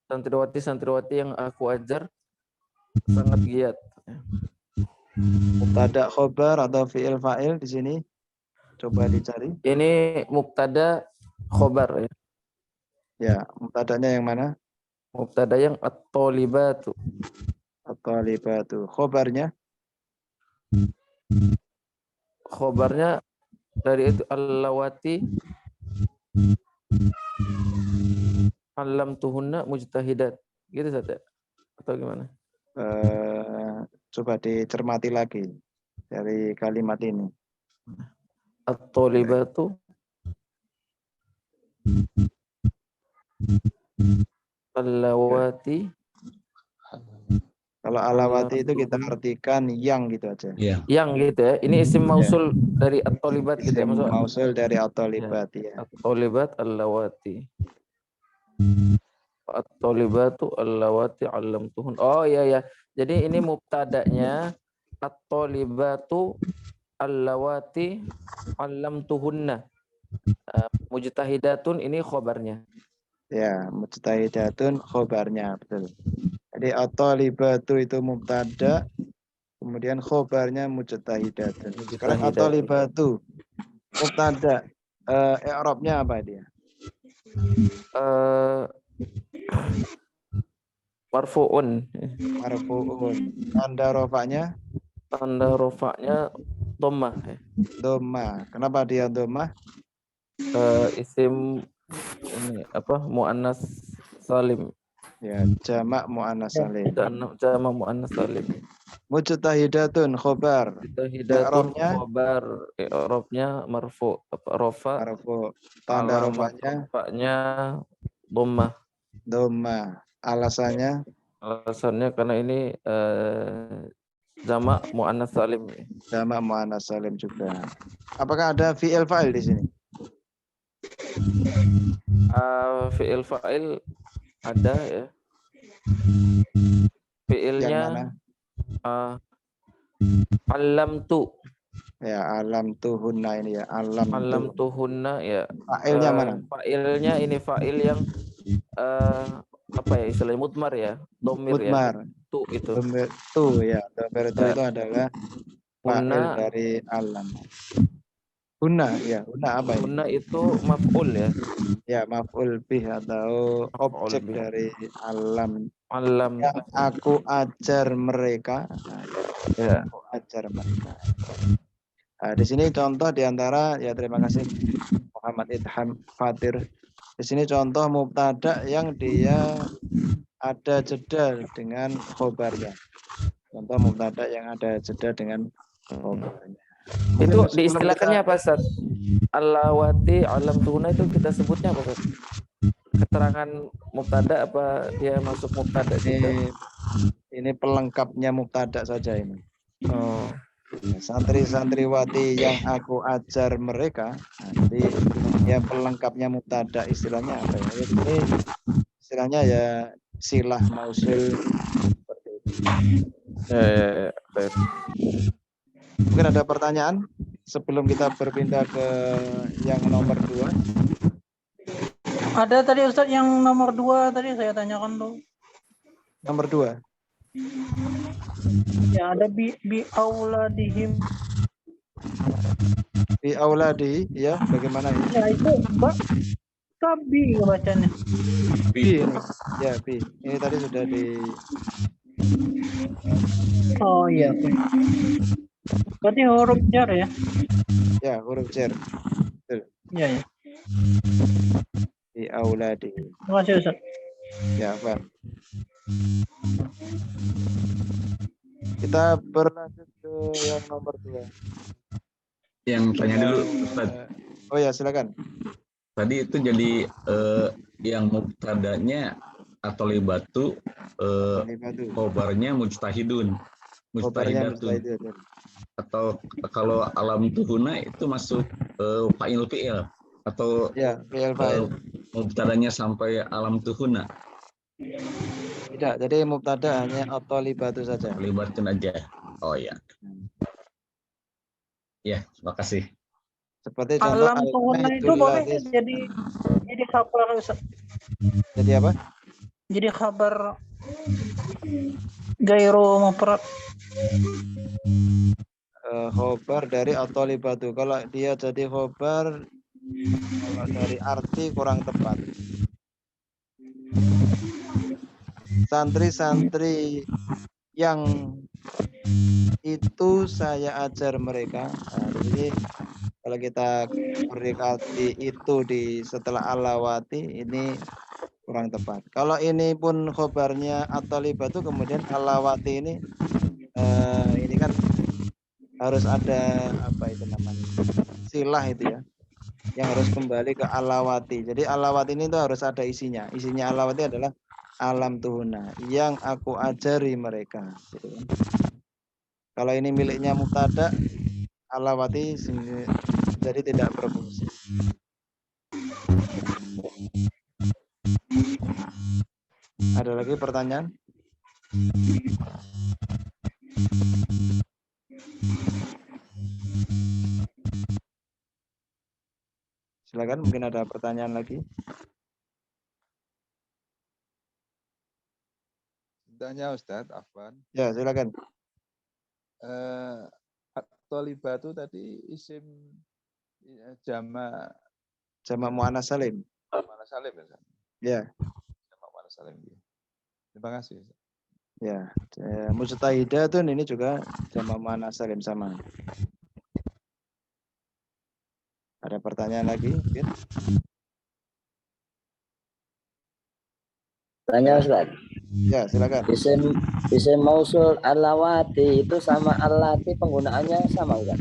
Santriwati yang aku ajar sangat giat. Mubtada khobar atau fi'il fa'il di sini coba dicari. Ini mubtada khobar ya. Ya, mubtadanya yang mana? Mubtada yang at-talibatu. At-talibatu. Khobarnya? Khobarnya dari itu allawati allamtuhunna mujtahidat. Gitu saja. Atau gimana? Coba dicermati lagi dari kalimat ini. At-talibatu allawati. Kalau alawati itu kita artikan yang gitu aja. Iya. Yang gitu ya. Ini isim mausul dari at-talibat gitu ya. Isim mausul dari at-talibat ya. At-talibat allawati. At-talibatu allawati allamtuhun. Oh iya ya. Jadi ini mubtadanya at-talibatu allawati allamtuhunna. Mujtahidatun ini khobarnya. Ya, mujtahidatun khobarnya, betul. Jadi at-talibatu itu mubtada, kemudian khobarnya mujtahidatun. Sekarang at-talibatu mubtada, i'rabnya apa dia? Marfu'un. Marfu'un. Tanda rofaknya? Tanda rofaknya dhammah. Dhammah. Kenapa dia dhammah? Isim ini apa? Muannas salim. Ya, jamak muannas salim. Jamak muannas salim. Mujtahidatun khobar. Mujtahidatun khobar. I'rabnya marfu. Rafa. Marfu. Tanda rofaknya dhammah. Dhammah. Alasannya? Alasannya karena ini jamak muannas salim. Jamak muannas salim juga. Apakah ada fi'il fa'il di sini? Fi'il fa'il ada ya. Fi'ilnya alamtu. Ya, alamtuhunna ini ya. Alamtuhunna ya. Fa'ilnya mana? Fa'ilnya ini fa'il yang apa ya istilahnya mudmar ya. Domir mudmar. Ya. Tu itu. Domir tu ya. Domir tu itu adalah fa'il dari alam. Hunna ya. Hunna apa ini? Hunna itu maf'ul ya. Ya, maf'ul bih atau objek dari alam. Alam. Yang aku ajar mereka. Ya, aku ajar mereka. Nah, di sini contoh diantara ya terima kasih Muhammad Idham Fatir. Di sini contoh mubtada yang dia ada jeda dengan khobarnya. Contoh mubtada yang ada jeda dengan khobarnya. Itu diistilahkannya apa, Ustaz? Allawati allamtuhunna itu kita sebutnya apa, Ustaz? Keterangan mubtada apa dia masuk mubtada? Ini pelengkapnya mubtada saja ini. Oh. Santri-santriwati yang aku ajar mereka. Jadi ya pelengkapnya mubtada istilahnya apa ya? Ini istilahnya ya silah mausul seperti itu. Ya. Mungkin ada pertanyaan sebelum kita berpindah ke yang nomor 2. Ada tadi Ustadz yang nomor 2 tadi saya tanyakan tuh. Nomor 2. Ya ada bi auladihim. Bi auladi, ya, bagaimana ini? Ya itu bi bacanya. Bi ini. Ya, bi. Ini tadi sudah di Oh iya. Berarti huruf jar ya? ya, huruf jar. Betul. Iya ya. Bi auladi. Terima kasih Ustaz. Ya, Pak. Kita berlanjut ke yang nomor 2. Yang tanya dulu, Ustaz. Oh ya, silakan. Tadi itu jadi yang mubtadanya atau libatu, khobarnya mujtahidun, mujtahidatun. Atau kalau alam tuhuna itu masuk fa'il fi'il atau ya, fi'il fa'il. Mubtadanya sampai alam tuhuna. Tidak, jadi mubtada hanya at-talibatu saja. Libatun aja. Oh ya. Ya, terima kasih. Seperti contoh Alam tuhuna itu boleh jadi kabar Ustaz. Jadi apa? Jadi kabar gairu mufrad. Khobar dari at-talibatu. Kalau dia jadi khobar, kalau dari arti kurang tepat. Santri-santri yang itu saya ajar mereka. Nah, jadi kalau kita berarti itu di setelah alawati ini kurang tepat. Kalau ini pun khobarnya at-talibatu kemudian alawati ini kan harus ada apa itu namanya silah itu ya, yang harus kembali ke alawati. Jadi alawati ini tuh harus ada isinya. Isinya alawati adalah alam tuhuna yang aku ajari mereka. Gitu kan. Kalau ini miliknya mubtada, alawati jadi tidak berfungsi. Ada lagi pertanyaan? Silakan, mungkin ada pertanyaan lagi. Tanya Ustadz Afwan. Ya, silakan. At-talibatu tadi isim jama muannas salim. Muannas salim ya? Ya. Jama muannas salim. Terima kasih. Ya, mujtahidatun ini juga jama muannas salim sama. Ada pertanyaan lagi? Mungkin? Tanya Ustaz. Ya, silakan. Isim mausul alawati itu sama alati penggunaannya sama enggak?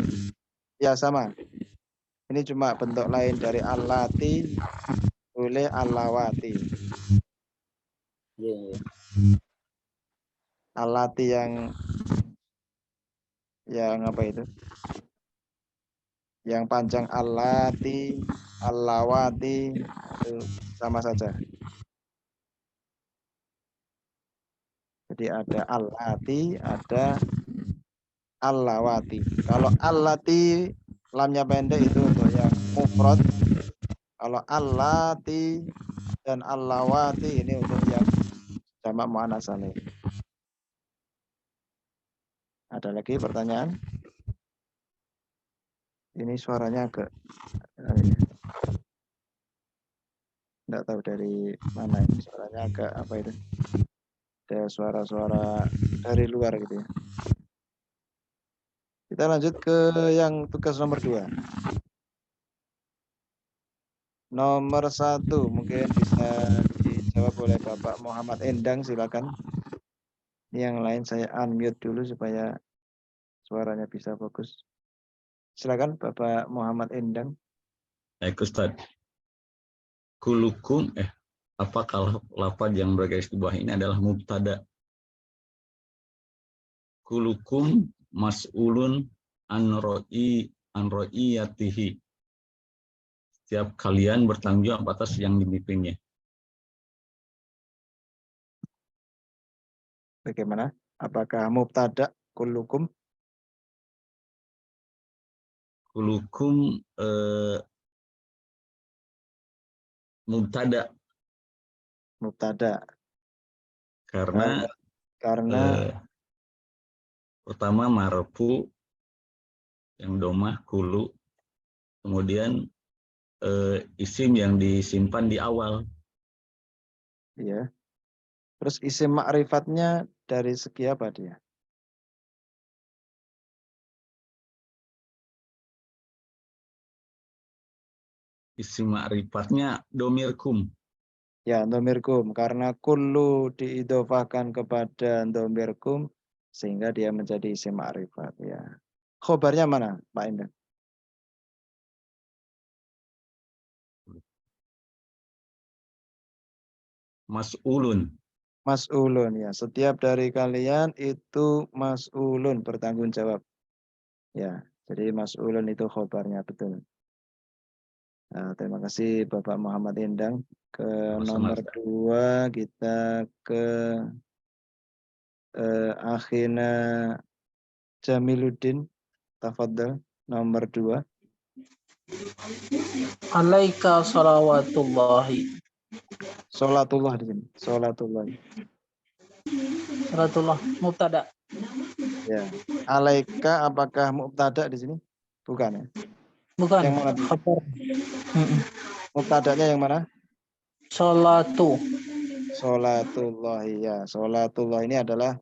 Ya, sama. Ini cuma bentuk lain dari alati oleh alawati. Iya. Alati yang apa itu? Yang panjang alati, alawati itu sama saja. Jadi ada alati, ada alawati. Kalau alati lamnya pendek itu untuk yang mufrad. Kalau alati dan alawati ini untuk yang jamak muannats salim. Ada lagi pertanyaan? Ini suaranya agak enggak tahu dari mana ini, suaranya agak apa itu? Ada suara-suara dari luar gitu ya. Kita lanjut ke yang tugas nomor 2. Nomor 1 mungkin bisa dijawab oleh Bapak Muhammad Endang, silakan. Yang lain saya unmute dulu supaya suaranya bisa fokus. Silakan Bapak Muhammad Endang. Baik Ustaz. Kulukum apa kalau lafaz yang bergaris di bawah ini adalah mubtada. Kulukum mas'ulun an ro'iyatihi. Setiap kalian bertanggung jawab atas yang dipimpinnya. Bagaimana? Apakah mubtada kulukum? Kulukum mubtada. Mubtada. Karena Karena pertama marfu yang domah kulu, kemudian isim yang disimpan di awal. ya. Terus isim ma'rifatnya dari segi apa dia? Isim ma'rifatnya domirkum. Ya, domirkum. Karena kullu diidofahkan kepada domirkum, sehingga dia menjadi isim ma'rifat. Ya. Khobarnya mana, Pak Indah? Mas'ulun. Mas'ulun, ya. Setiap dari kalian itu mas'ulun, bertanggung jawab. Ya, jadi mas'ulun itu khobarnya, betul. Nah, terima kasih Bapak Muhammad Endang. Ke Sama-sama, nomor Ustaz. 2 kita ke Akhina Jamiluddin. Tafadhal, nomor 2. Alaika salawatullahi. Sholatullah di sini. Sholatullah. Salatullah mubtada. Ya. Alaika apakah mubtada di sini? Bukan ya. Bukan. Yang mana? Khabar. Mubtadanya yang mana? Salatu. Sholatullah, ya. Sholatullah ini adalah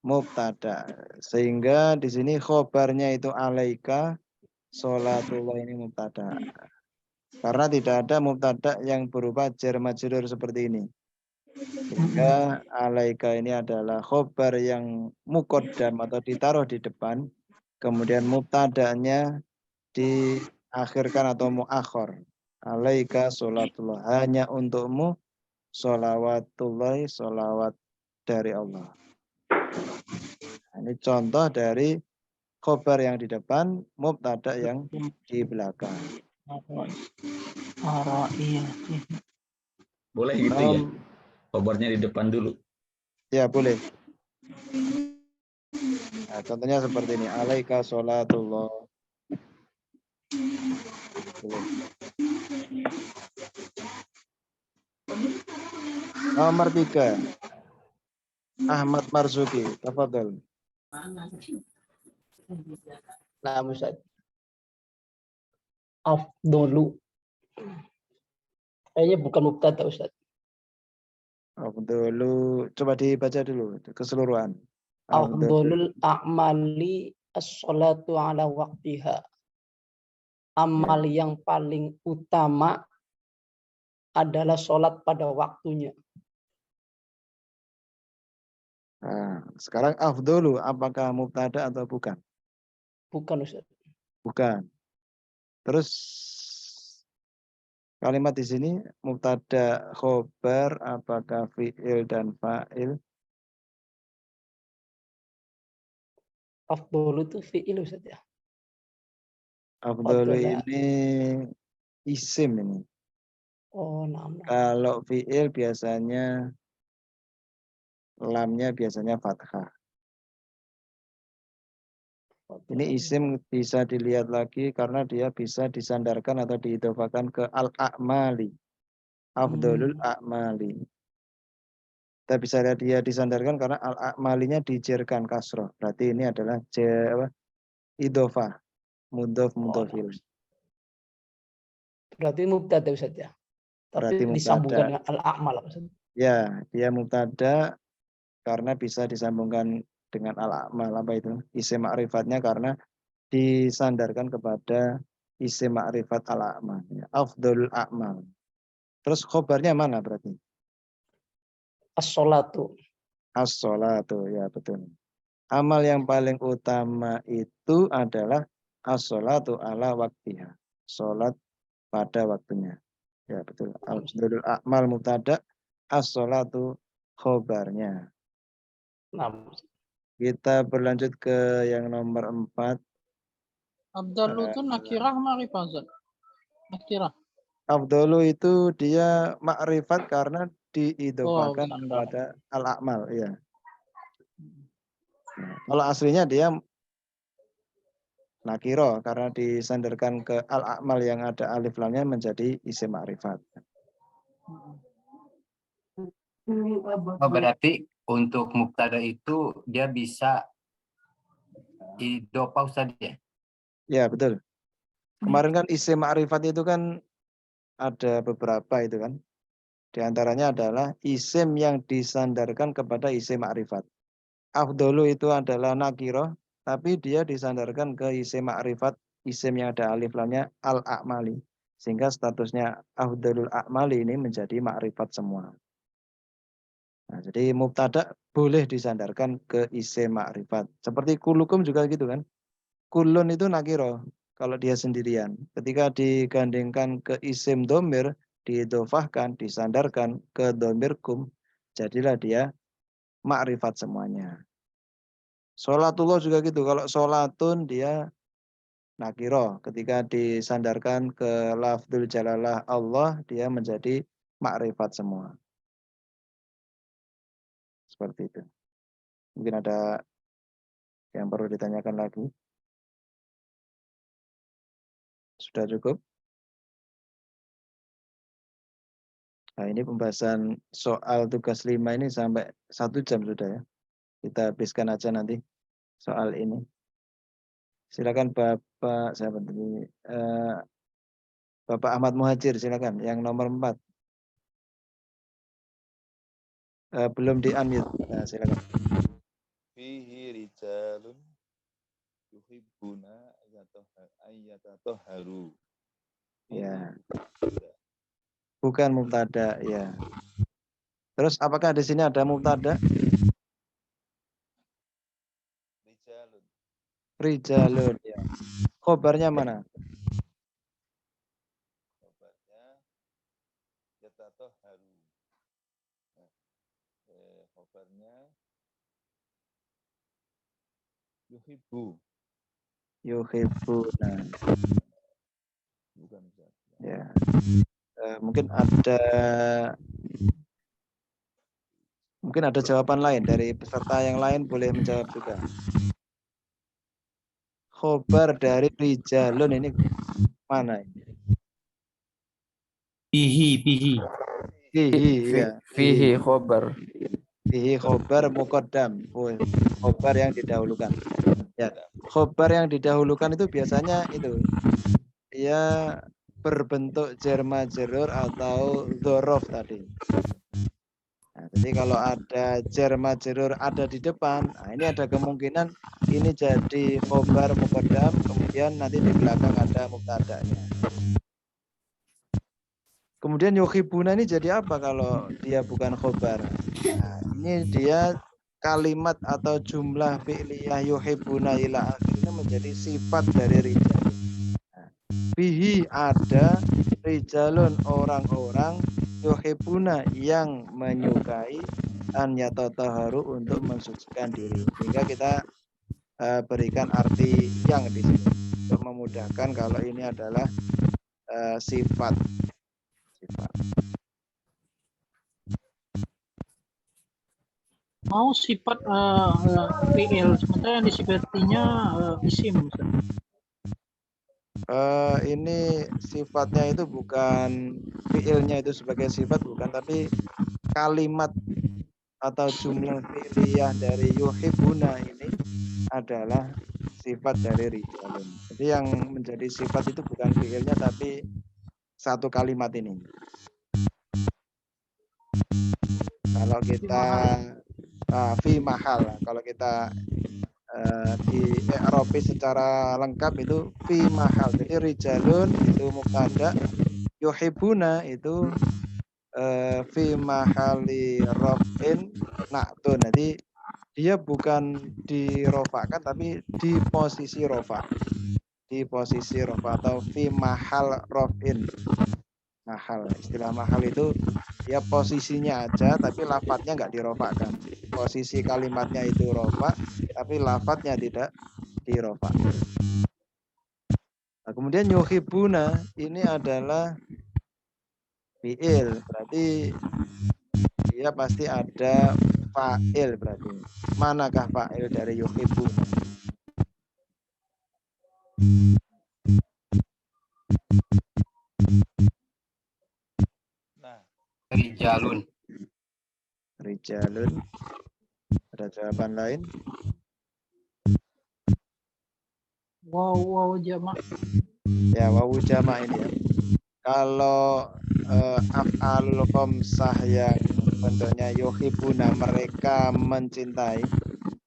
mubtada. Sehingga di sini khobarnya itu alaika, sholatullah ini mubtada. Karena tidak ada mubtada yang berupa jar majrur seperti ini. Sehingga alaika ini adalah khobar yang muqaddam atau ditaruh di depan. Kemudian mubtadanya diakhirkan atau muakhir. Alaika sholatullah. Hanya untukmu sholawatullahi, sholawat dari Allah. Ini contoh dari khobar yang di depan, mubtada yang di belakang. Iya. Boleh gitu ya? Khobarnya di depan dulu. Ya, boleh. Nah, contohnya seperti ini. Alaika sholatullah. Boleh. Nomor 3. Ahmad Marzuki. Tafadhol. Nah, Ustaz. Afdolu. Kayaknya bukan mubtada, Ustaz. Dulu coba dibaca dulu keseluruhan. Afdolul a'mali as-sholatu ala waqtiha. Amal yang paling utama adalah sholat pada waktunya. Nah, sekarang afdolu apakah mubtada atau bukan? Bukan, Ustaz. Bukan. Terus kalimat di sini mubtada khobar apakah fi'il dan fa'il? Afdolu itu fi'il, Ustaz ya. Afdolu Afdola. ini isim ini. Oh, nama. Kalau fi'il biasanya lamnya biasanya fathah. Ini isim bisa dilihat lagi karena dia bisa disandarkan atau diidhofakan ke al-a'mali. Afdolul a'mali. Kita bisa lihat dia disandarkan karena al-a'malinya dijerkan kasroh. Berarti ini adalah idhofah. Mudhof mudhofil. Berarti mubtada, Ustaz ya. Tapi Berarti disambungkan mubtada. dengan al-a'mal, Ustaz. Ya, dia mubtada karena bisa disambungkan dengan al-a'mal. Apa itu? Isim ma'rifatnya karena disandarkan kepada isim ma'rifat al-a'mal. Afdolul a'mal. Terus khobarnya mana berarti? As-sholatu. As-sholatu, ya betul. Amal yang paling utama itu adalah as-sholatu ala waktiha. Sholat pada waktunya. Ya betul. Afdolul a'mal mubtada, as-sholatu khobarnya. Kita berlanjut ke yang nomor 4. Afdalu itu nakirah ma'rifah, Ustaz. Nakirah. Afdolu itu dia makrifat karena diidhofakan Oh, kepada al-a'mal. Ya. Nah, kalau aslinya dia nakiro karena disandarkan ke al-a'mal yang ada alif lamnya menjadi isim makrifat. Oh, berarti untuk mubtada itu dia bisa idhofah Ustaz ya? Ya, betul. Kemarin kan isim ma'rifat itu kan ada beberapa itu kan. Di antaranya adalah isim yang disandarkan kepada isim ma'rifat. Afdolu itu adalah nakiroh, tapi dia disandarkan ke isim ma'rifat, isim yang ada alif lamnya al-a'mali. Sehingga statusnya afdolul a'mali ini menjadi ma'rifat semua. Nah, jadi mubtada boleh disandarkan ke isim ma'rifat. Seperti kulukum juga gitu kan. Kulun itu nakiro kalau dia sendirian. Ketika digandengkan ke isim domir, diidofahkan, disandarkan ke domir kum, jadilah dia ma'rifat semuanya. Sholatullah juga gitu. Kalau sholatun dia nakiro. Ketika disandarkan ke lafzul jalalah Allah, dia menjadi ma'rifat semua. Seperti itu. Mungkin ada yang perlu ditanyakan lagi. Sudah cukup? Nah, ini pembahasan soal tugas 5 ini sampai 1 jam sudah ya. Kita habiskan aja nanti soal ini. Silakan Bapak, siapa tadi? Bapak Ahmad Muhajir, silakan. Yang nomor 4. Belum di-unmute. Nah, silakan. Fihi rijalun yuhibbuna ayyatatoharu. Ya. Bukan mubtada, ya. Terus apakah di sini ada mubtada? Rijalun. Rijalun, ya. Khobarnya mana? Kabarnya yatatoharu. Nah, kabarnya yuhibbu. Yuhibbuna. Bukan Ustaz. Ya. Mungkin ada jawaban lain dari peserta yang lain, boleh menjawab juga. Khobar dari rijalun ini mana? Pihi. Fihi, ya. Fihi khobar. Fihi khobar muqaddam. Khobar yang didahulukan. Ya, khobar yang didahulukan itu biasanya itu ya berbentuk jar majrur atau dzaraf tadi. Nah, jadi kalau ada jar majrur ada di depan, nah ini ada kemungkinan ini jadi khobar muqaddam, kemudian nanti di belakang ada mubtada'nya. Kemudian yuhibuna ini jadi apa kalau dia bukan khobar? Nah, ini dia kalimat atau jumlah fi'liyah yuhibuna ila akhirnya menjadi sifat dari rijal. Nah, bihi ada rijalun orang-orang yuhibuna yang menyukai an yatataharu untuk mensucikan diri. Sehingga kita berikan arti yang di sini untuk memudahkan kalau ini adalah sifat. Mau sifat fi'il, sementara yang disifatinya isim. Ini sifatnya itu bukan fi'ilnya itu sebagai sifat bukan, tapi kalimat atau jumlah fi'liyah dari yuhibuna ini adalah sifat dari rijalun. Jadi yang menjadi sifat itu bukan fi'ilnya tapi satu kalimat ini. Kalau kita fi mahal, kalau kita di i'rabi secara lengkap itu fi mahal. Jadi rijalun itu mubtada, yuhibuna itu fi mahali raf'in na'tun. Jadi dia bukan dirofakkan tapi di posisi rofa. Di posisi rofa atau fi mahal raf'in. Mahal, istilah mahal itu ya posisinya aja tapi lafadznya nggak dirofakkan. Posisi kalimatnya itu rofa tapi lafadznya tidak dirofa. Nah, kemudian yuhibuna ini adalah fi'il, berarti dia pasti ada fa'il berarti. Manakah fa'il dari yuhibuna? Nah, Rijalun. rijalun. Ada jawaban lain? Wow jamak. Ya, wawu jamak ini ya. Kalau af'alul khamsah yang bentuknya yuhibbuna, mereka mencintai,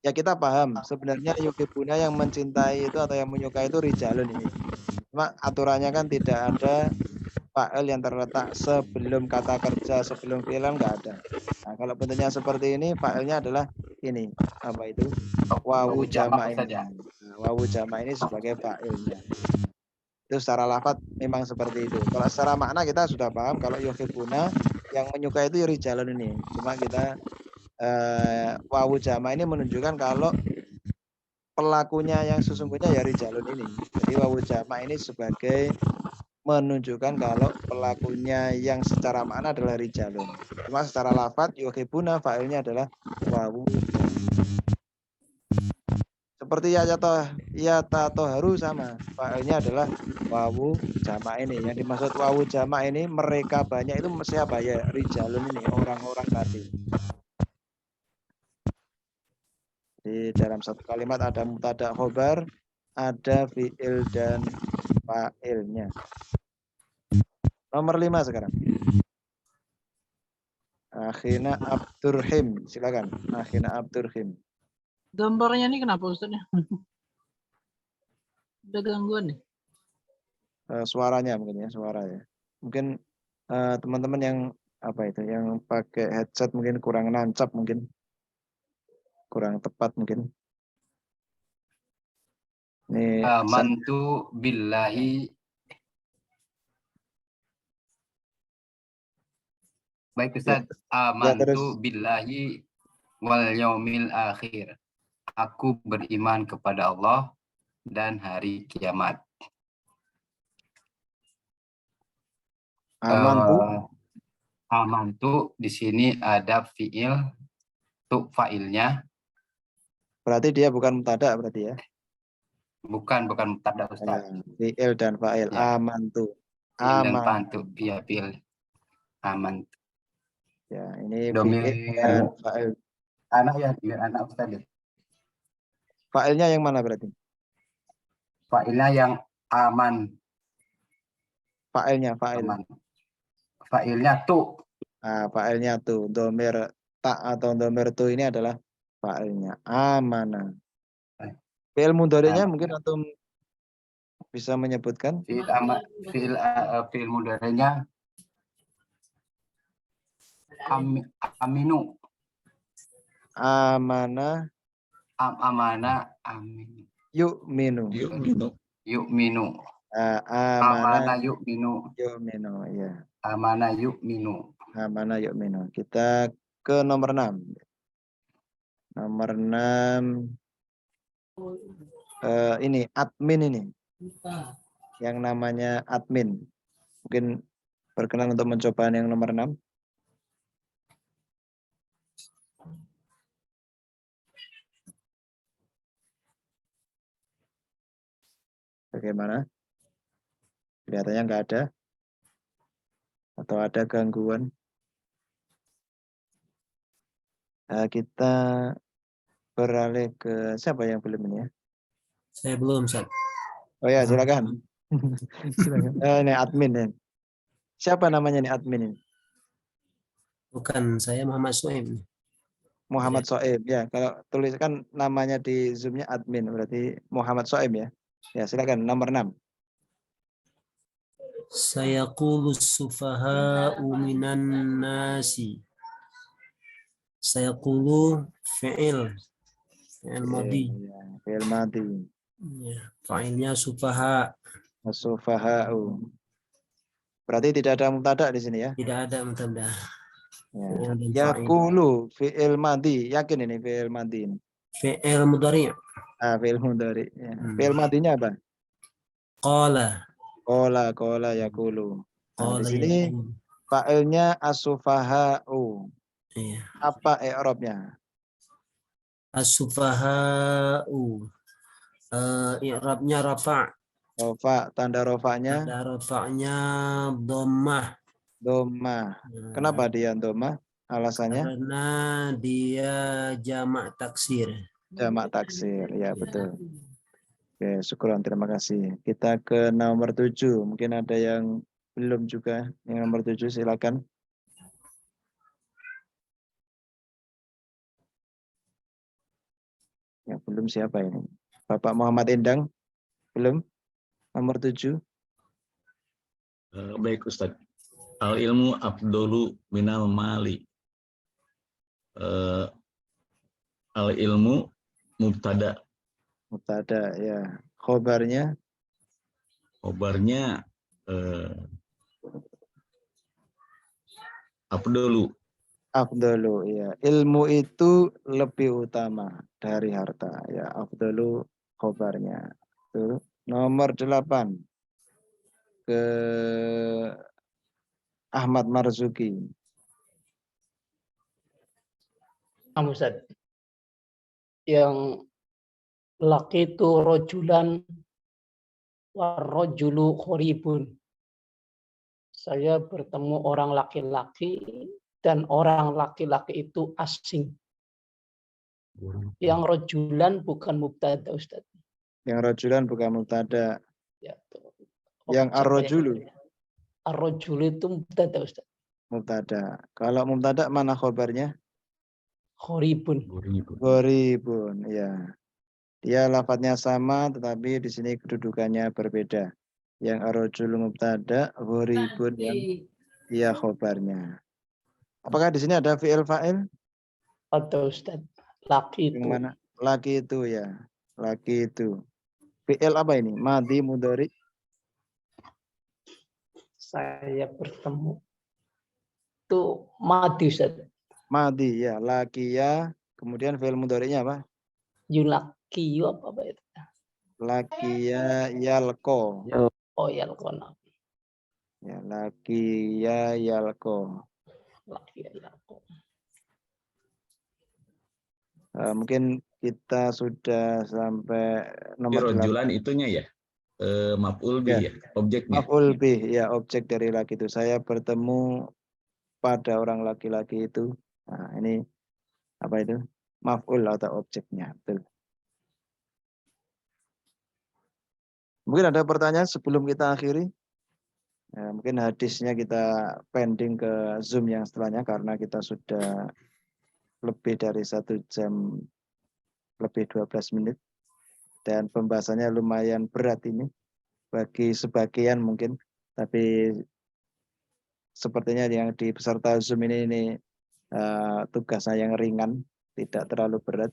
ya kita paham sebenarnya yuhibbuna yang mencintai itu atau yang menyukai itu rijalun ini. Cuma aturannya kan tidak ada fa'il yang terletak sebelum kata kerja, sebelum fi'il, nggak ada. Nah, kalau bentuknya seperti ini, fa'ilnya adalah ini, apa itu? Wawu jamak ini. saja. Nah, wawu jamak ini sebagai fa'ilnya. Itu secara lafaz memang seperti itu. Kalau secara makna kita sudah paham kalau yuhibbuna yang menyukai itu rijalun ini. Cuma kita wawu jamak ini menunjukkan kalau pelakunya yang sesungguhnya ya rijalun ini. Jadi wawu jamak ini sebagai menunjukkan kalau pelakunya yang secara makna adalah rijalun. Cuma secara lafaz yuhibbuna fa'ilnya adalah wawu. Seperti ya tatoharu sama, fa'ilnya adalah wawu jamak ini. Yang dimaksud wawu jamak ini mereka banyak itu siapa ya? Rijalun ini, orang-orang tadi. Di dalam satu kalimat ada mubtada khobar, ada fi'il dan fa'ilnya. Nomor 5 sekarang. Akhina Abdurhim, silakan. Akhina Abdurhim. Gambarnya ini kenapa Ustaz? Ada gangguan nih. Suaranya mungkin ya, suara ya. Mungkin teman-teman yang apa itu, yang pakai headset mungkin kurang nancap, mungkin kurang tepat mungkin. Ini Amantu billahi. Baik Ustaz, amantu billahi wal yaumil akhir. Aku beriman kepada Allah dan hari kiamat. Amantu di sini ada fiil, untuk fa'ilnya. Berarti dia bukan mubtada berarti ya? Bukan mubtada Ustaz. Fiil dan fa'il. Ya. Amantu. Fiil dan pantu. Iya, fiil. Amantu. Ya, ini Domir fiil dan fa'il. anak ya, anak Ustaz. Fa'ilnya yang mana berarti? Fa'ilnya yang aman. Fa'ilnya, fa'il. Aman. Fa'ilnya tu. Nah, fa'ilnya tu. Domir tak atau domir tu ini adalah fa'ilnya. Amana. Fi'il mudhari'nya mungkin antum bisa menyebutkan? Fi'il mudhari'nya aminu. Amana. Amana amin. Yu'minu. Yu'minu. Amana yu'minu. Yu'minu, ya. Amana yu'minu. Amana yu'minu. Kita ke nomor 6. Nomor 6. Ini admin ini. Yang namanya admin. Mungkin berkenan untuk mencoba yang nomor 6. Bagaimana? Kelihatannya nggak ada. Atau ada gangguan. Kita beralih ke siapa yang belum ini ya? Saya belum, Ustaz. Oh ya, silakan. Silakan. Ini admin ya. Siapa namanya nih admin ini? Bukan, saya Muhammad Soeb. Muhammad Soeb ya. Kalau tuliskan namanya di Zoom-nya admin, berarti Muhammad Soeb ya. Ya, silakan nomor 6. Sayaqulu sufaha'u minan nasi. Sayaqulu fi'il madi. Fi'il madi. Ya, fa'ilnya sufaha. Sufaha'u. Berarti tidak ada mubtada di sini ya? Tidak ada mubtada. Ya. Yaqulu fi'il madi. Yakin ini fi'il madi ini? Fi'il mudhari'. Fi'il mudhari. Ya. Fi'il madinya apa? Qala. Qala yaqulu. Nah, di sini fa'ilnya as-sufaha'u. Iya. Apa i'rabnya? As-sufaha'u. I'rabnya rafa'. Rafa, tanda rafa'nya? Tanda rafa'nya dhammah. Dhammah. Kenapa dia dhammah? Alasannya Karena dia jamak taksir. jamak taksir. Ya, betul. Oke, syukuran, terima kasih. Kita ke nomor 7. Mungkin ada yang belum juga. Yang nomor 7 silakan. Ya, belum siapa ini? Bapak Muhammad Endang? Belum? Nomor 7. Baik Ustadz. Al ilmu afdolu minal mali. Al ilmu mubtada. Mubtada, ya. Khobarnya Khobarnya afdolu. afdalu, ya. Ilmu itu lebih utama dari harta, ya. Afdalu khobarnya. Tuh. Nomor 8. Ke Ahmad Marzuki. Ustaz. Yang laki itu rojulan warrojulu khoribun. Saya bertemu orang laki-laki dan orang laki-laki itu asing. Yang rojulan bukan mubtada, Ustaz. Yang rojulan bukan mubtada. Ya, Yang ar-rojulu. Ar-rojulu itu mubtada, Ustaz. Mubtada. Kalau mubtada mana khobarnya? Khoribun. Khoribun, ya. Dia lafadznya sama, tetapi di sini kedudukannya berbeda. Yang ar-rojulu mubtada, khoribun yang dia khobarnya. Apakah di sini ada fi'il fa'il? Ada, Ustaz. Laki Yang itu. mana? Laki itu, ya. Laki itu. Fi'il apa ini? Madi, mudhari? Saya bertemu. Itu mati, Ustaz. Madi, ya. Laki ya. Kemudian fi'il mudhari'nya apa? Yulakiyu apa itu? Laki ya yalko. Oh, yalkona. Ya, laki ya yalko. Laki yalko. Mungkin kita sudah sampai nomor 8. Rojulan itunya ya, maf'ul bih ya, objeknya. Maf'ul bih, ya, objek dari laki itu. Saya bertemu pada orang laki-laki itu. Nah, ini apa itu? Maf'ul atau objeknya. Betul. Mungkin ada pertanyaan sebelum kita akhiri. Ya, mungkin hadisnya kita pending ke Zoom yang setelahnya karena kita sudah lebih dari 1 jam lebih 12 menit. Dan pembahasannya lumayan berat ini bagi sebagian mungkin, tapi sepertinya yang di peserta Zoom ini tugasnya yang ringan, tidak terlalu berat.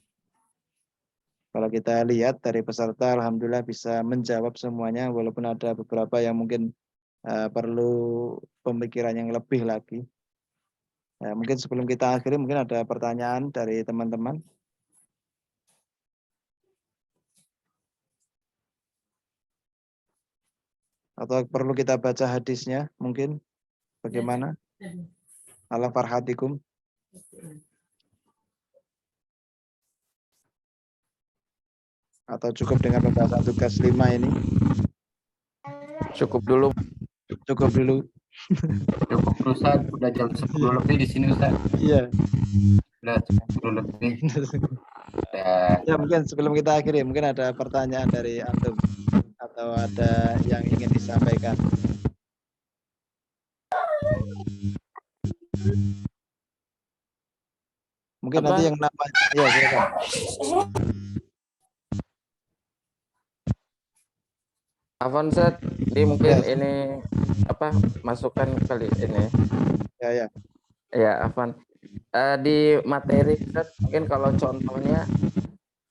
Kalau kita lihat dari peserta, alhamdulillah bisa menjawab semuanya, walaupun ada beberapa yang mungkin perlu pemikiran yang lebih lagi. Mungkin sebelum kita akhiri, mungkin ada pertanyaan dari teman-teman. Atau perlu kita baca hadisnya, mungkin bagaimana? Ala farhatikum. Atau cukup dengan pembahasan tugas 5 ini? Cukup dulu. Cukup dulu. Cukup Ustaz, udah jam 10 lebih di sini Ustaz. Iya. Udah 10 lebih. Ya, mungkin sebelum kita akhiri, mungkin ada pertanyaan dari antum atau ada yang ingin disampaikan. Mungkin Apa? nanti yang namanya, ya silakan. Afwan Ustaz, ini mungkin ini apa masukan kali ini. Ya. Ya, Afwan. Di materi Ustaz, mungkin kalau contohnya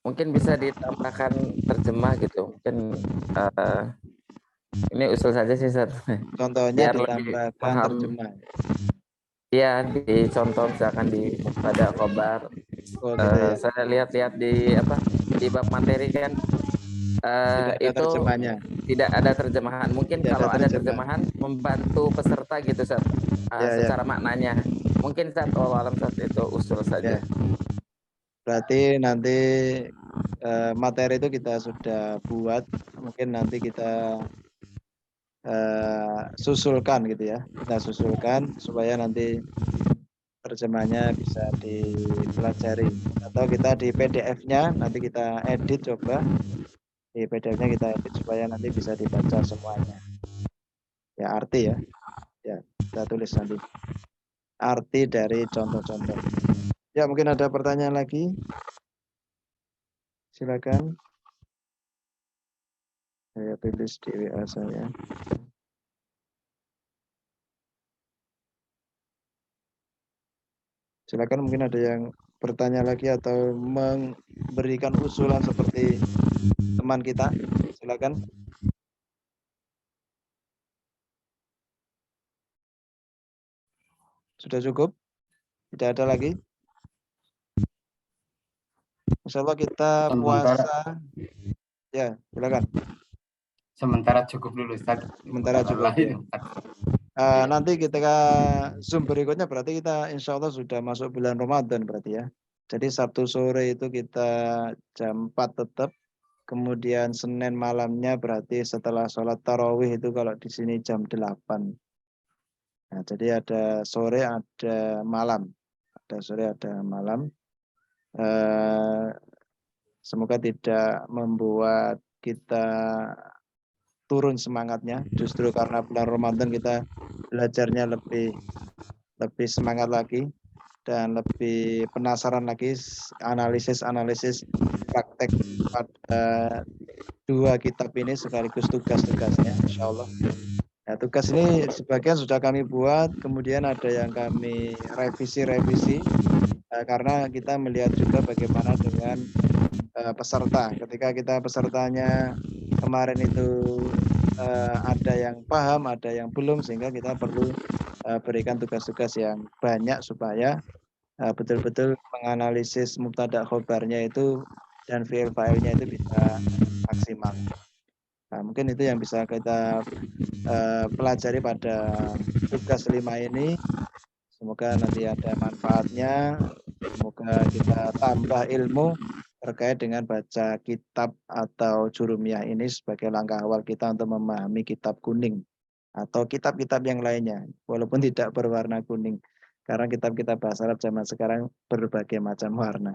mungkin bisa ditambahkan terjemah gitu. Mungkin ini usul saja sih Ustaz. Contohnya Biar lebih ditambahkan paham. terjemah. Iya, di contoh misalkan di mubtada khobar. Oh, gitu ya. Saya lihat-lihat di apa di bab materi kan Tidak ada itu terjemahnya. tidak ada terjemahan. Mungkin Tidak kalau ada ada terjemahan membantu peserta gitu Ustaz. Secara maknanya. Mungkin Ustaz alam Ustaz itu usul saja. Ya. Berarti nanti materi itu kita sudah buat, mungkin nanti kita susulkan gitu ya. Kita susulkan supaya nanti terjemahnya bisa dipelajari atau kita di PDF-nya nanti kita edit, coba di PDF-nya kita edit supaya nanti bisa dibaca semuanya. Ya, arti ya. Ya, kita tulis nanti arti dari contoh-contoh. Ya, mungkin ada pertanyaan lagi. Silakan. Saya tulis di WA saya. Silakan, mungkin ada yang bertanya lagi atau memberikan usulan seperti teman kita. Silakan. Sudah cukup? Tidak ada lagi? Insya Allah kita puasa. Ya, silakan. Sementara cukup dulu, Ustaz. Sementara cukup. Ya. Nanti ketika Zoom berikutnya berarti kita insya Allah sudah masuk bulan Ramadan berarti ya. Jadi Sabtu sore itu kita jam 4 tetap. Kemudian Senin malamnya berarti setelah sholat tarawih itu kalau di sini jam 8. Nah, jadi ada sore, ada malam. Ada sore, ada malam. Semoga tidak membuat kita turun semangatnya. Justru karena bulan Ramadan kita belajarnya lebih semangat lagi dan lebih penasaran lagi, analisis praktek pada 2 kitab ini sekaligus tugas-tugasnya, insya Allah. Nah, tugas ini sebagian sudah kami buat, kemudian ada yang kami revisi karena kita melihat juga bagaimana dengan peserta. Ketika kita pesertanya kemarin itu ada yang paham, ada yang belum, sehingga kita perlu berikan tugas-tugas yang banyak supaya betul-betul menganalisis mubtada khobarnya itu dan fi'il fa'ilnya itu bisa maksimal. Nah, mungkin itu yang bisa kita pelajari pada tugas 5 ini. Semoga nanti ada manfaatnya. Semoga kita tambah ilmu terkait dengan baca kitab atau jurumiyah ini sebagai langkah awal kita untuk memahami kitab kuning atau kitab-kitab yang lainnya, walaupun tidak berwarna kuning. Karena kitab-kitab bahasa Arab zaman sekarang berbagai macam warna.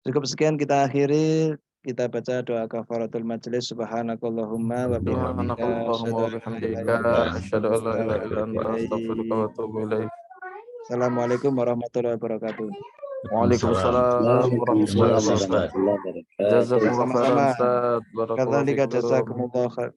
Cukup sekian kita akhiri. Kita baca doa kafaratul majelis. Subhanakallahumma wa bihamdika asyhadu an la ilaha illa anta. Assalamualaikum warahmatullahi wabarakatuh. Waalaikumsalam warahmatullahi wabarakatuh. Jazakumullah khairan Ustaz. Barakallahu Kadzalika fikum. jazakumullah khair.